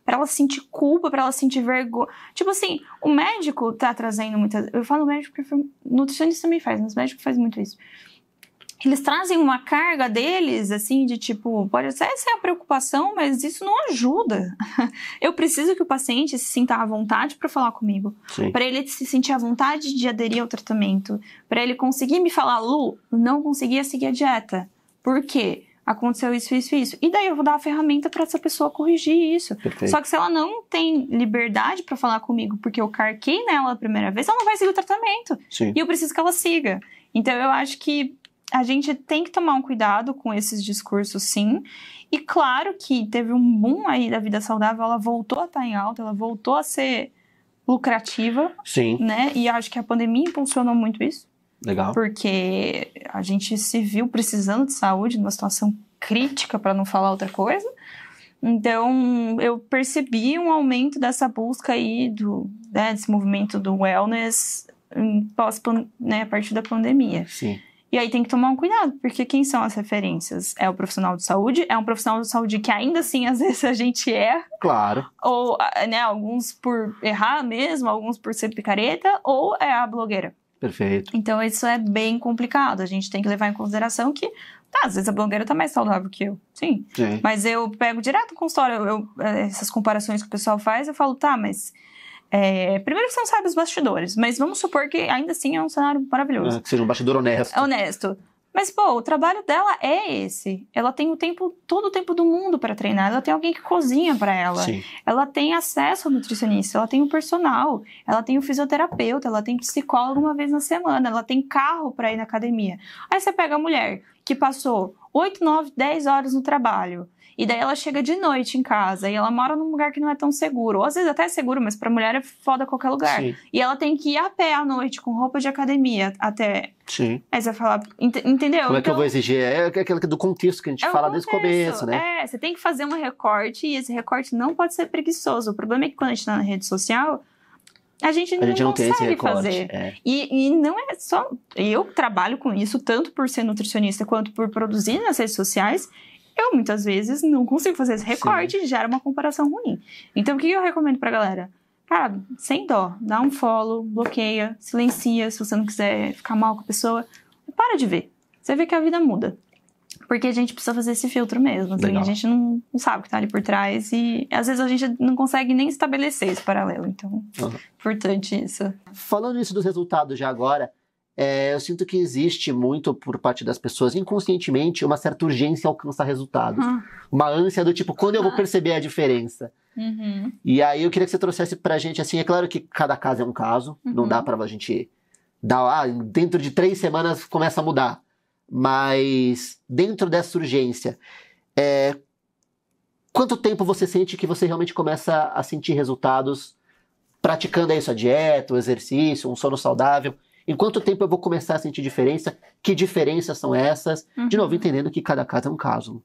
pra ela sentir culpa, pra ela sentir vergonha. Tipo assim, o médico tá trazendo muitas... Eu falo médico porque o nutricionista também faz, mas o médico faz muito isso. Eles trazem uma carga deles, assim, de tipo... Pode até ser a preocupação, mas isso não ajuda. Eu preciso que o paciente se sinta à vontade pra falar comigo. Pra ele se sentir à vontade de aderir ao tratamento. Pra ele conseguir me falar, Lu, não conseguia seguir a dieta. Por quê? Aconteceu isso, isso, isso. E daí eu vou dar a ferramenta para essa pessoa corrigir isso. Perfeito. Só que se ela não tem liberdade para falar comigo porque eu carquei nela a primeira vez, ela não vai seguir o tratamento. Sim. E eu preciso que ela siga. Então eu acho que a gente tem que tomar um cuidado com esses discursos, sim. E claro que teve um boom aí da vida saudável, ela voltou a estar em alta, ela voltou a ser lucrativa. Sim. Né? E acho que a pandemia impulsionou muito isso. Legal. Porque a gente se viu precisando de saúde, numa situação crítica, para não falar outra coisa. Então, eu percebi um aumento dessa busca aí, desse movimento do wellness a partir da pandemia. Sim. E aí tem que tomar um cuidado, porque quem são as referências? É o profissional de saúde? É um profissional de saúde que ainda assim, às vezes, a gente erra. Claro. Ou, né, alguns por errar mesmo, alguns por ser picareta, ou é a blogueira. Perfeito. Então, isso é bem complicado. A gente tem que levar em consideração que, às vezes a blogueira tá mais saudável que eu. Sim. Mas eu pego direto no consultório, essas comparações que o pessoal faz, eu falo, mas... primeiro que você não sabe os bastidores, mas vamos supor que ainda assim é um cenário maravilhoso. Que seja um bastidor honesto. Honesto. Mas, o trabalho dela é esse. Ela tem todo o tempo do mundo para treinar. Ela tem alguém que cozinha para ela. Sim. Ela tem acesso ao nutricionista. Ela tem um personal. Ela tem um fisioterapeuta. Ela tem psicólogo uma vez na semana. Ela tem carro para ir na academia. Aí você pega a mulher que passou 8, 9, 10 horas no trabalho. E daí ela chega de noite em casa e ela mora num lugar que não é tão seguro. Ou às vezes até é seguro, mas pra mulher é foda qualquer lugar. Sim. E ela tem que ir a pé à noite com roupa de academia até... Sim. Aí você vai falar, entendeu? Como é que eu vou exigir? É aquilo do contexto que a gente fala desde o começo, né? Você tem que fazer um recorte e esse recorte não pode ser preguiçoso. O problema é que quando a gente tá na rede social... A gente não tem esse recorte, fazer. E não é só... Eu trabalho com isso, tanto por ser nutricionista quanto por produzir nas redes sociais. Eu, muitas vezes, não consigo fazer esse recorte e gera uma comparação ruim. Então, o que eu recomendo pra galera? Cara, sem dó, dá um follow, bloqueia, silencia se você não quiser ficar mal com a pessoa. Para de ver. Você vê que a vida muda. Porque a gente precisa fazer esse filtro mesmo. Assim, a gente não sabe o que tá ali por trás e, às vezes, a gente não consegue nem estabelecer esse paralelo. Então, importante isso. Falando isso dos resultados já agora, eu sinto que existe muito por parte das pessoas, inconscientemente, uma certa urgência em alcançar resultados. Uma ânsia do tipo, quando eu vou perceber a diferença? E aí eu queria que você trouxesse pra gente, assim, é claro que cada caso é um caso, não dá pra gente dar, dentro de 3 semanas começa a mudar. Mas dentro dessa urgência, quanto tempo você sente que você realmente começa a sentir resultados praticando isso, a dieta, o exercício, um sono saudável? Em quanto tempo eu vou começar a sentir diferença? Que diferenças são essas? De novo, entendendo que cada caso é um caso.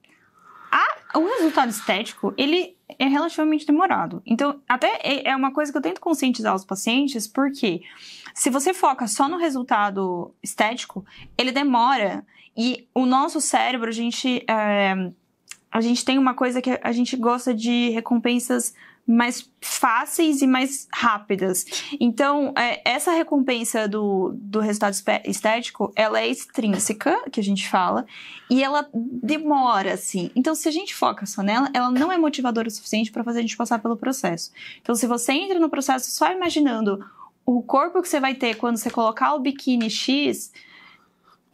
O resultado estético, ele é relativamente demorado. Então, até é uma coisa que eu tento conscientizar os pacientes, porque se você foca só no resultado estético, ele demora. E o nosso cérebro, a gente tem uma coisa que a gente gosta de recompensas mais fáceis e mais rápidas. Então, essa recompensa do resultado estético, ela é extrínseca, que a gente fala, e ela demora, assim. Então, se a gente foca só nela, ela não é motivadora o suficiente para fazer a gente passar pelo processo. Então, se você entra no processo só imaginando o corpo que você vai ter quando você colocar o biquíni X,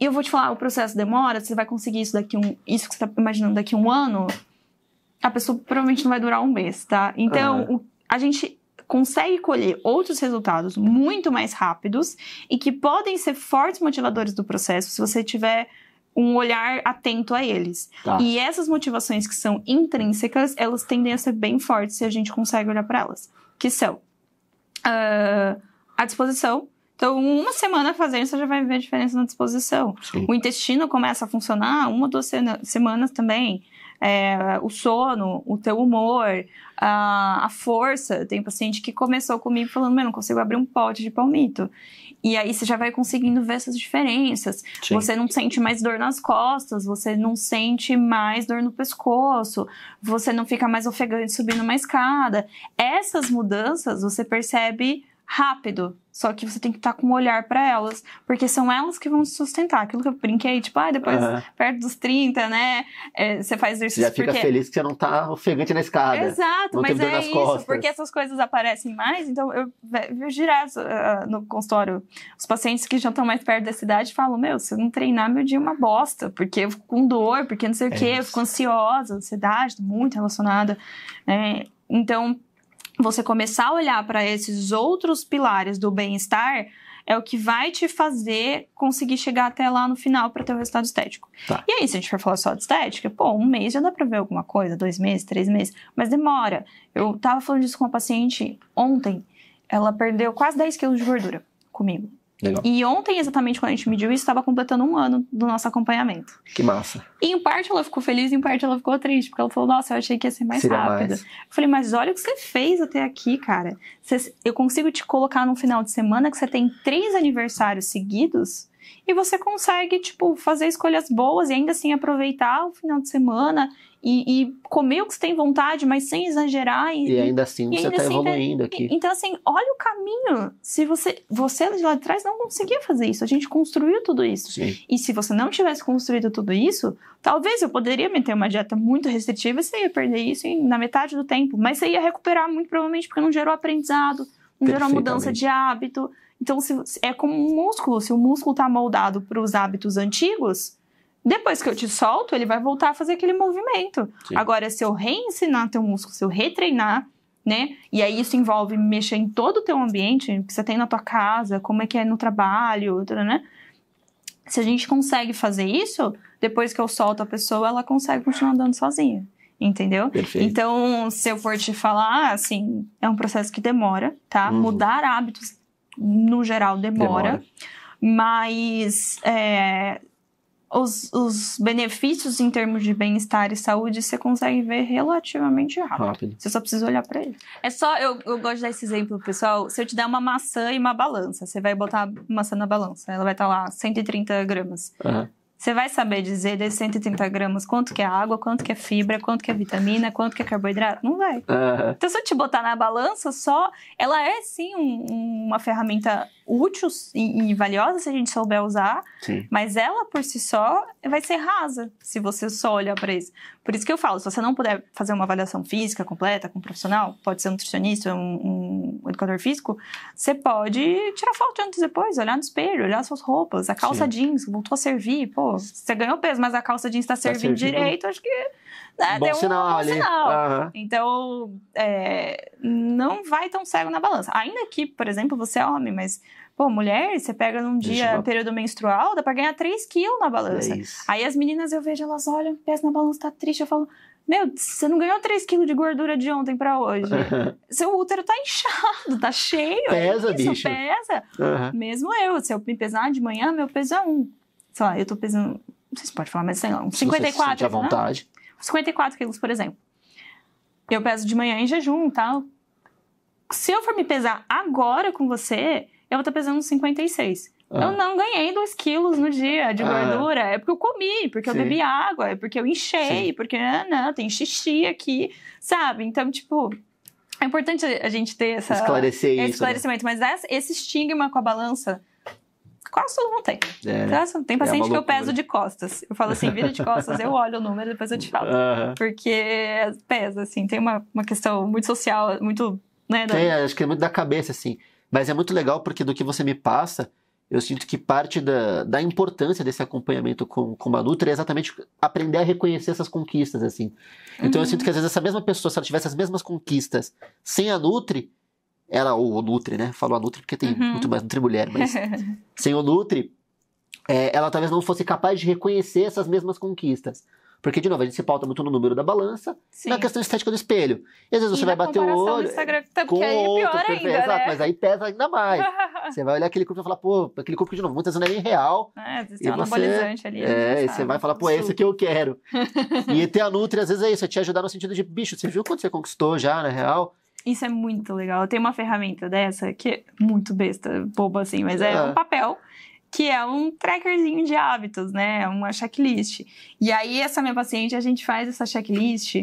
e eu vou te falar, o processo demora, você vai conseguir isso isso que você está imaginando daqui a 1 ano, a pessoa provavelmente não vai durar 1 mês, tá? Então, a gente consegue colher outros resultados muito mais rápidos e que podem ser fortes motivadores do processo se você tiver um olhar atento a eles. Tá. E essas motivações que são intrínsecas, elas tendem a ser bem fortes se a gente consegue olhar para elas. Que são a disposição. Então, 1 semana fazendo, você já vai ver a diferença na disposição. Sim. O intestino começa a funcionar 1 ou 2 semanas também. O sono, o teu humor, a força. Tem paciente que começou comigo falando, não consigo abrir um pote de palmito. E aí você já vai conseguindo ver essas diferenças. Sim. Você não sente mais dor nas costas, você não sente mais dor no pescoço, você não fica mais ofegante subindo uma escada. Essas mudanças você percebe rápido, só que você tem que estar com um olhar para elas, porque são elas que vão se sustentar. Aquilo que eu brinquei, tipo, depois, perto dos 30, né, você faz exercício. Você já fica feliz que você não tá ofegante na escada. Exato, não mas dor nas isso, costas. porque essas coisas aparecem mais, então eu vejo direto no consultório, os pacientes que já estão mais perto dessa idade falam, se eu não treinar, meu dia é uma bosta, porque eu fico com dor, porque não sei o quê, eu fico ansiosa, ansiedade, muito relacionada, né, então você começar a olhar para esses outros pilares do bem-estar é o que vai te fazer conseguir chegar até lá no final para ter o resultado estético. Tá. E aí, se a gente for falar só de estética, 1 mês já dá para ver alguma coisa, 2 meses, 3 meses, mas demora. Eu tava falando disso com uma paciente ontem, ela perdeu quase 10 quilos de gordura comigo. Legal. E ontem, exatamente quando a gente mediu isso, estava completando 1 ano do nosso acompanhamento. Que massa. E em parte ela ficou feliz, em parte ela ficou triste, porque ela falou, nossa, eu achei que ia ser mais rápido. Eu falei, mas olha o que você fez até aqui, cara. Eu consigo te colocar num final de semana que você tem 3 aniversários seguidos e você consegue, fazer escolhas boas e ainda assim aproveitar o final de semana e comer o que você tem vontade, mas sem exagerar. E ainda assim você está evoluindo aqui. Então, assim, olha o caminho. Se você de lá de trás não conseguia fazer isso, a gente construiu tudo isso. Sim. E se você não tivesse construído tudo isso, talvez eu poderia meter uma dieta muito restritiva e você ia perder isso na metade do tempo. Mas você ia recuperar muito provavelmente porque não gerou aprendizado, não gerou mudança de hábito. Então, é como um músculo. Se o músculo está moldado para os hábitos antigos, depois que eu te solto, ele vai voltar a fazer aquele movimento. Sim. Agora, se eu reensinar teu músculo, se eu retreinar, né? E aí isso envolve mexer em todo o teu ambiente, que você tem na tua casa, como é que é no trabalho, né? Se a gente consegue fazer isso, depois que eu solto a pessoa, ela consegue continuar andando sozinha. Entendeu? Perfeito. Então, se eu for te falar, assim, é um processo que demora, tá? Mudar hábitos, no geral, demora. Mas os benefícios em termos de bem-estar e saúde você consegue ver relativamente rápido. Você só precisa olhar pra ele. É só, eu gosto de dar esse exemplo, pessoal. Se eu te der uma maçã e uma balança, você vai botar a maçã na balança, ela vai estar lá 130 gramas. Você vai saber dizer desses 130 gramas quanto que é água, quanto que é fibra, quanto que é vitamina, quanto que é carboidrato? Não vai. Então, se eu te botar na balança só, ela é sim uma ferramenta útil e valiosa se a gente souber usar, Sim. Mas ela por si só vai ser rasa se você só olhar para isso. Por isso que eu falo, se você não puder fazer uma avaliação física completa com um profissional, pode ser um nutricionista, um educador físico, você pode tirar foto antes e depois, olhar no espelho, olhar suas roupas, a calça jeans voltou a servir, você ganhou peso, mas a calça jeans está servindo direito, acho que bom deu sinal ali. Sinal. Então, não vai tão cego na balança. Ainda que, por exemplo, você é homem, mas, mulher, você pega num dia, período menstrual, dá pra ganhar 3 quilos na balança. Aí as meninas, eu vejo, elas olham, peso na balança, tá triste, eu falo, Meu, você não ganhou 3 quilos de gordura de ontem pra hoje. Seu útero tá inchado, tá cheio. Pesa, isso, bicho. Pesa. Mesmo se eu me pesar de manhã, meu peso é 1. Sei lá, eu tô pesando, não sei se pode falar, mas sei lá, uns 54. Se você sente à vontade. 54 quilos, por exemplo. Eu peso de manhã em jejum e tal. Se eu for me pesar agora com você, eu vou estar pesando uns 56. Eu não ganhei 2 quilos no dia de gordura. É porque eu comi, porque eu bebi água, é porque eu enchei, porque tem xixi aqui, sabe? Então, tipo, é importante a gente ter esse esclarecimento. Né? Mas esse estigma com a balança, quase todo mundo tem. Tem paciente que eu peso de costas. Eu falo assim, vira de costas, eu olho o número e depois eu te falo. Porque pesa, assim, tem uma questão muito social, muito... Né, acho que é muito da cabeça, assim. Mas é muito legal porque do que você me passa, eu sinto que parte da importância desse acompanhamento com uma Nutri é exatamente aprender a reconhecer essas conquistas, assim. Então eu sinto que às vezes essa mesma pessoa, se ela tivesse as mesmas conquistas sem a Nutri, ou o Nutri, né? Falo a Nutri porque tem muito mais Nutri-mulher, mas sem o Nutri, ela talvez não fosse capaz de reconhecer essas mesmas conquistas. Porque, de novo, a gente se pauta muito no número da balança e na questão estética do espelho. E às vezes você vai bater o olho com aí é pior ainda, né? Exato, mas aí pesa ainda mais. Você vai olhar aquele corpo e falar, pô, aquele corpo que, de novo, muitas vezes não é nem real. Tem um anabolizante ali. E você vai falar, pô, é esse que eu quero. E ter a Nutri, às vezes, é isso, é te ajudar no sentido de, bicho, você viu quanto você conquistou já, na real? Isso é muito legal. Tem uma ferramenta dessa que é muito besta, boba assim, mas é um papel, que é um trackerzinho de hábitos, né? Uma checklist. E aí, essa minha paciente, a gente faz essa checklist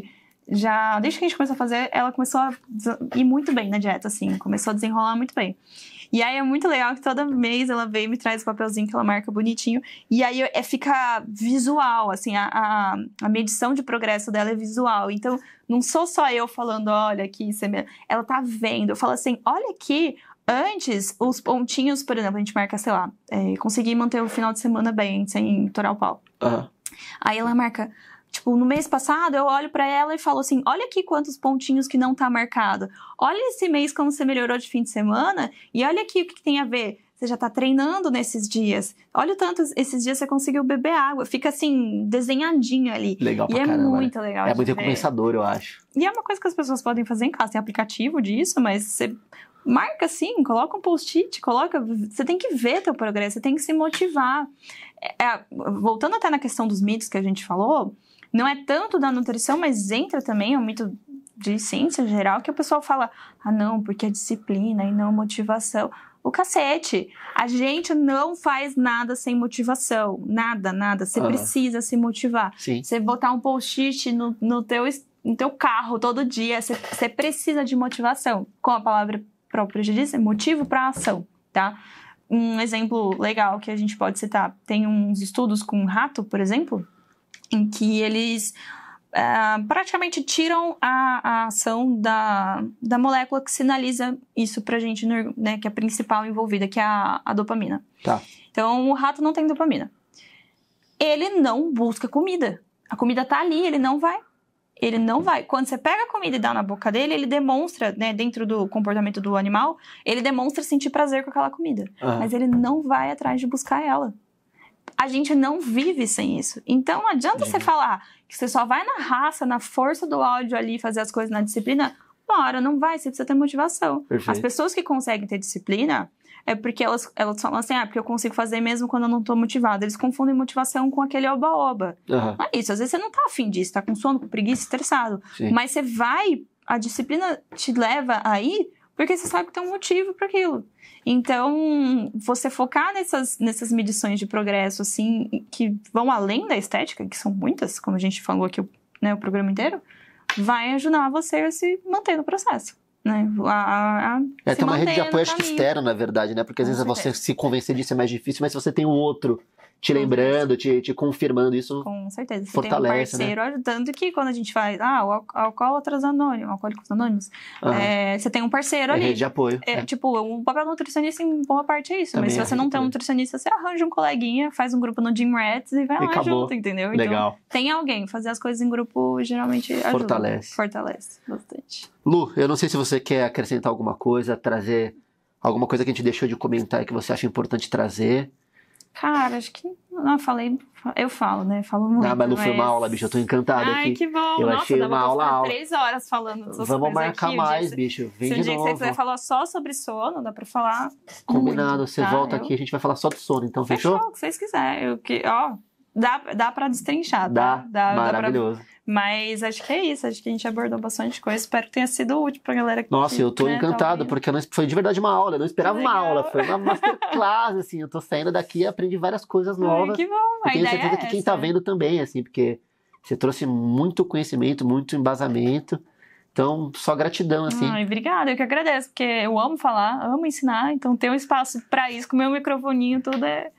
já... Desde que a gente começou a fazer, ela começou a ir muito bem na dieta, assim. Começou a desenrolar muito bem. E aí, é muito legal que todo mês ela vem e me traz o papelzinho que ela marca bonitinho. E aí, fica visual, assim. A medição de progresso dela é visual. Então, não sou só eu falando, olha aqui, ela tá vendo. Eu falo assim, olha aqui... Antes, os pontinhos, por exemplo, a gente marca, sei lá, consegui manter o final de semana bem, sem torar o pau. Aí ela marca, tipo, no mês passado, eu olho pra ela e falo assim, olha aqui quantos pontinhos que não tá marcado. Olha esse mês como você melhorou de fim de semana e olha aqui o que tem a ver. Você já tá treinando nesses dias. Olha o tanto, esses dias você conseguiu beber água. Fica assim, desenhadinho ali. Legal pra caramba. E é muito legal. É muito recompensador, eu acho. E é uma coisa que as pessoas podem fazer em casa. Tem aplicativo disso, mas você... Marca assim, coloca um post-it, você tem que ver teu progresso, você tem que se motivar. Voltando até na questão dos mitos que a gente falou, não é tanto da nutrição, mas entra também um mito de ciência geral, que o pessoal fala, não, porque é disciplina e não motivação. O cacete, a gente não faz nada sem motivação, nada, você precisa se motivar. Sim. Você botar um post-it no teu carro todo dia, você precisa de motivação, com a palavra próprio já disse, é motivo para ação, tá? Um exemplo legal que a gente pode citar, tem uns estudos com rato, por exemplo, em que eles praticamente tiram a ação da molécula que sinaliza isso pra gente, né, que é a principal envolvida, que é a dopamina. Tá. Então, o rato não tem dopamina. Ele não busca comida. A comida tá ali, ele não vai. Quando você pega a comida e dá na boca dele, ele demonstra, né, dentro do comportamento do animal, ele demonstra sentir prazer com aquela comida. Mas ele não vai atrás de buscar ela. A gente não vive sem isso. Então, não adianta você falar que você só vai na raça, na força do áudio ali, fazer as coisas na disciplina. Uma hora não vai, você precisa ter motivação. Perfeito. As pessoas que conseguem ter disciplina, é porque elas falam assim, porque eu consigo fazer mesmo quando eu não tô motivada. Eles confundem motivação com aquele oba-oba. Não é isso, às vezes você não tá afim disso, tá com sono, com preguiça, estressado. Sim. Mas você vai, a disciplina te leva aí, porque você sabe que tem um motivo para aquilo. Então, você focar nessas medições de progresso, assim, que vão além da estética, que são muitas, como a gente falou aqui, né, o programa inteiro, vai ajudar você a se manter no processo. Né? Tem uma rede de apoio, acho que externa, na verdade, né? Porque às vezes você se convencer disso é mais difícil, mas se você tem um outro te lembrando, te confirmando isso, com certeza. Você fortalece, tem um parceiro, né? Tanto que quando a gente faz, Alcoólatras Anônimos, Alcoólicos Anônimos, você tem um parceiro ali. Rede de apoio. Tipo, o papel do nutricionista em boa parte é isso. Também mas se você não tem um nutricionista, você arranja um coleguinha, faz um grupo no Gym Rats e vai lá junto, entendeu? Legal. Então, tem alguém. Fazer as coisas em grupo geralmente ajuda. Fortalece bastante. Lu, eu não sei se você quer acrescentar alguma coisa, trazer alguma coisa que a gente deixou de comentar e que você acha importante trazer. Cara, acho que não falei, eu falo, né? Falo muito. Ah, mas não foi uma aula, bicho, eu tô encantado aqui. Ai, que bom. Eu Nossa, achei dá uma pra aula. ficar 3 horas falando dessas Vamos coisas marcar aqui, mais, bicho. Vem se um de dia que novo. você quiser falar só sobre sono, dá pra falar Combinado, muito, você tá? volta aqui, a gente vai falar só do sono, então fechou? Fechou, o que vocês quiserem. Ó, dá pra destrinchar, tá? Maravilhoso. Mas acho que é isso, acho que a gente abordou bastante coisa. Espero que tenha sido útil pra galera que Nossa, eu tô encantado, porque foi de verdade uma aula. Eu não esperava uma aula, foi uma masterclass, assim. Eu tô saindo daqui e aprendi várias coisas novas. Ai, que bom, eu tenho certeza que quem tá vendo também, assim, porque você trouxe muito conhecimento, muito embasamento. Então, só gratidão, assim. Ai, obrigada, eu que agradeço, porque eu amo falar, amo ensinar, então ter um espaço pra isso, com o meu microfoninho, tudo é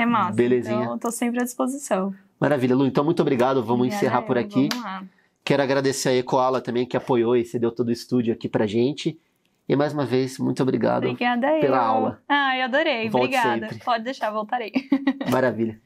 massa. Belezinha. Então, eu tô sempre à disposição. Maravilha, Lu. Então, muito obrigado. Vamos encerrar por aqui. Vamos lá. Quero agradecer a Ecoala também, que apoiou e cedeu todo o estúdio aqui pra gente. E mais uma vez, muito obrigado Obrigada pela aula. Eu adorei. Volte Obrigada. sempre. Pode deixar, voltarei. Maravilha.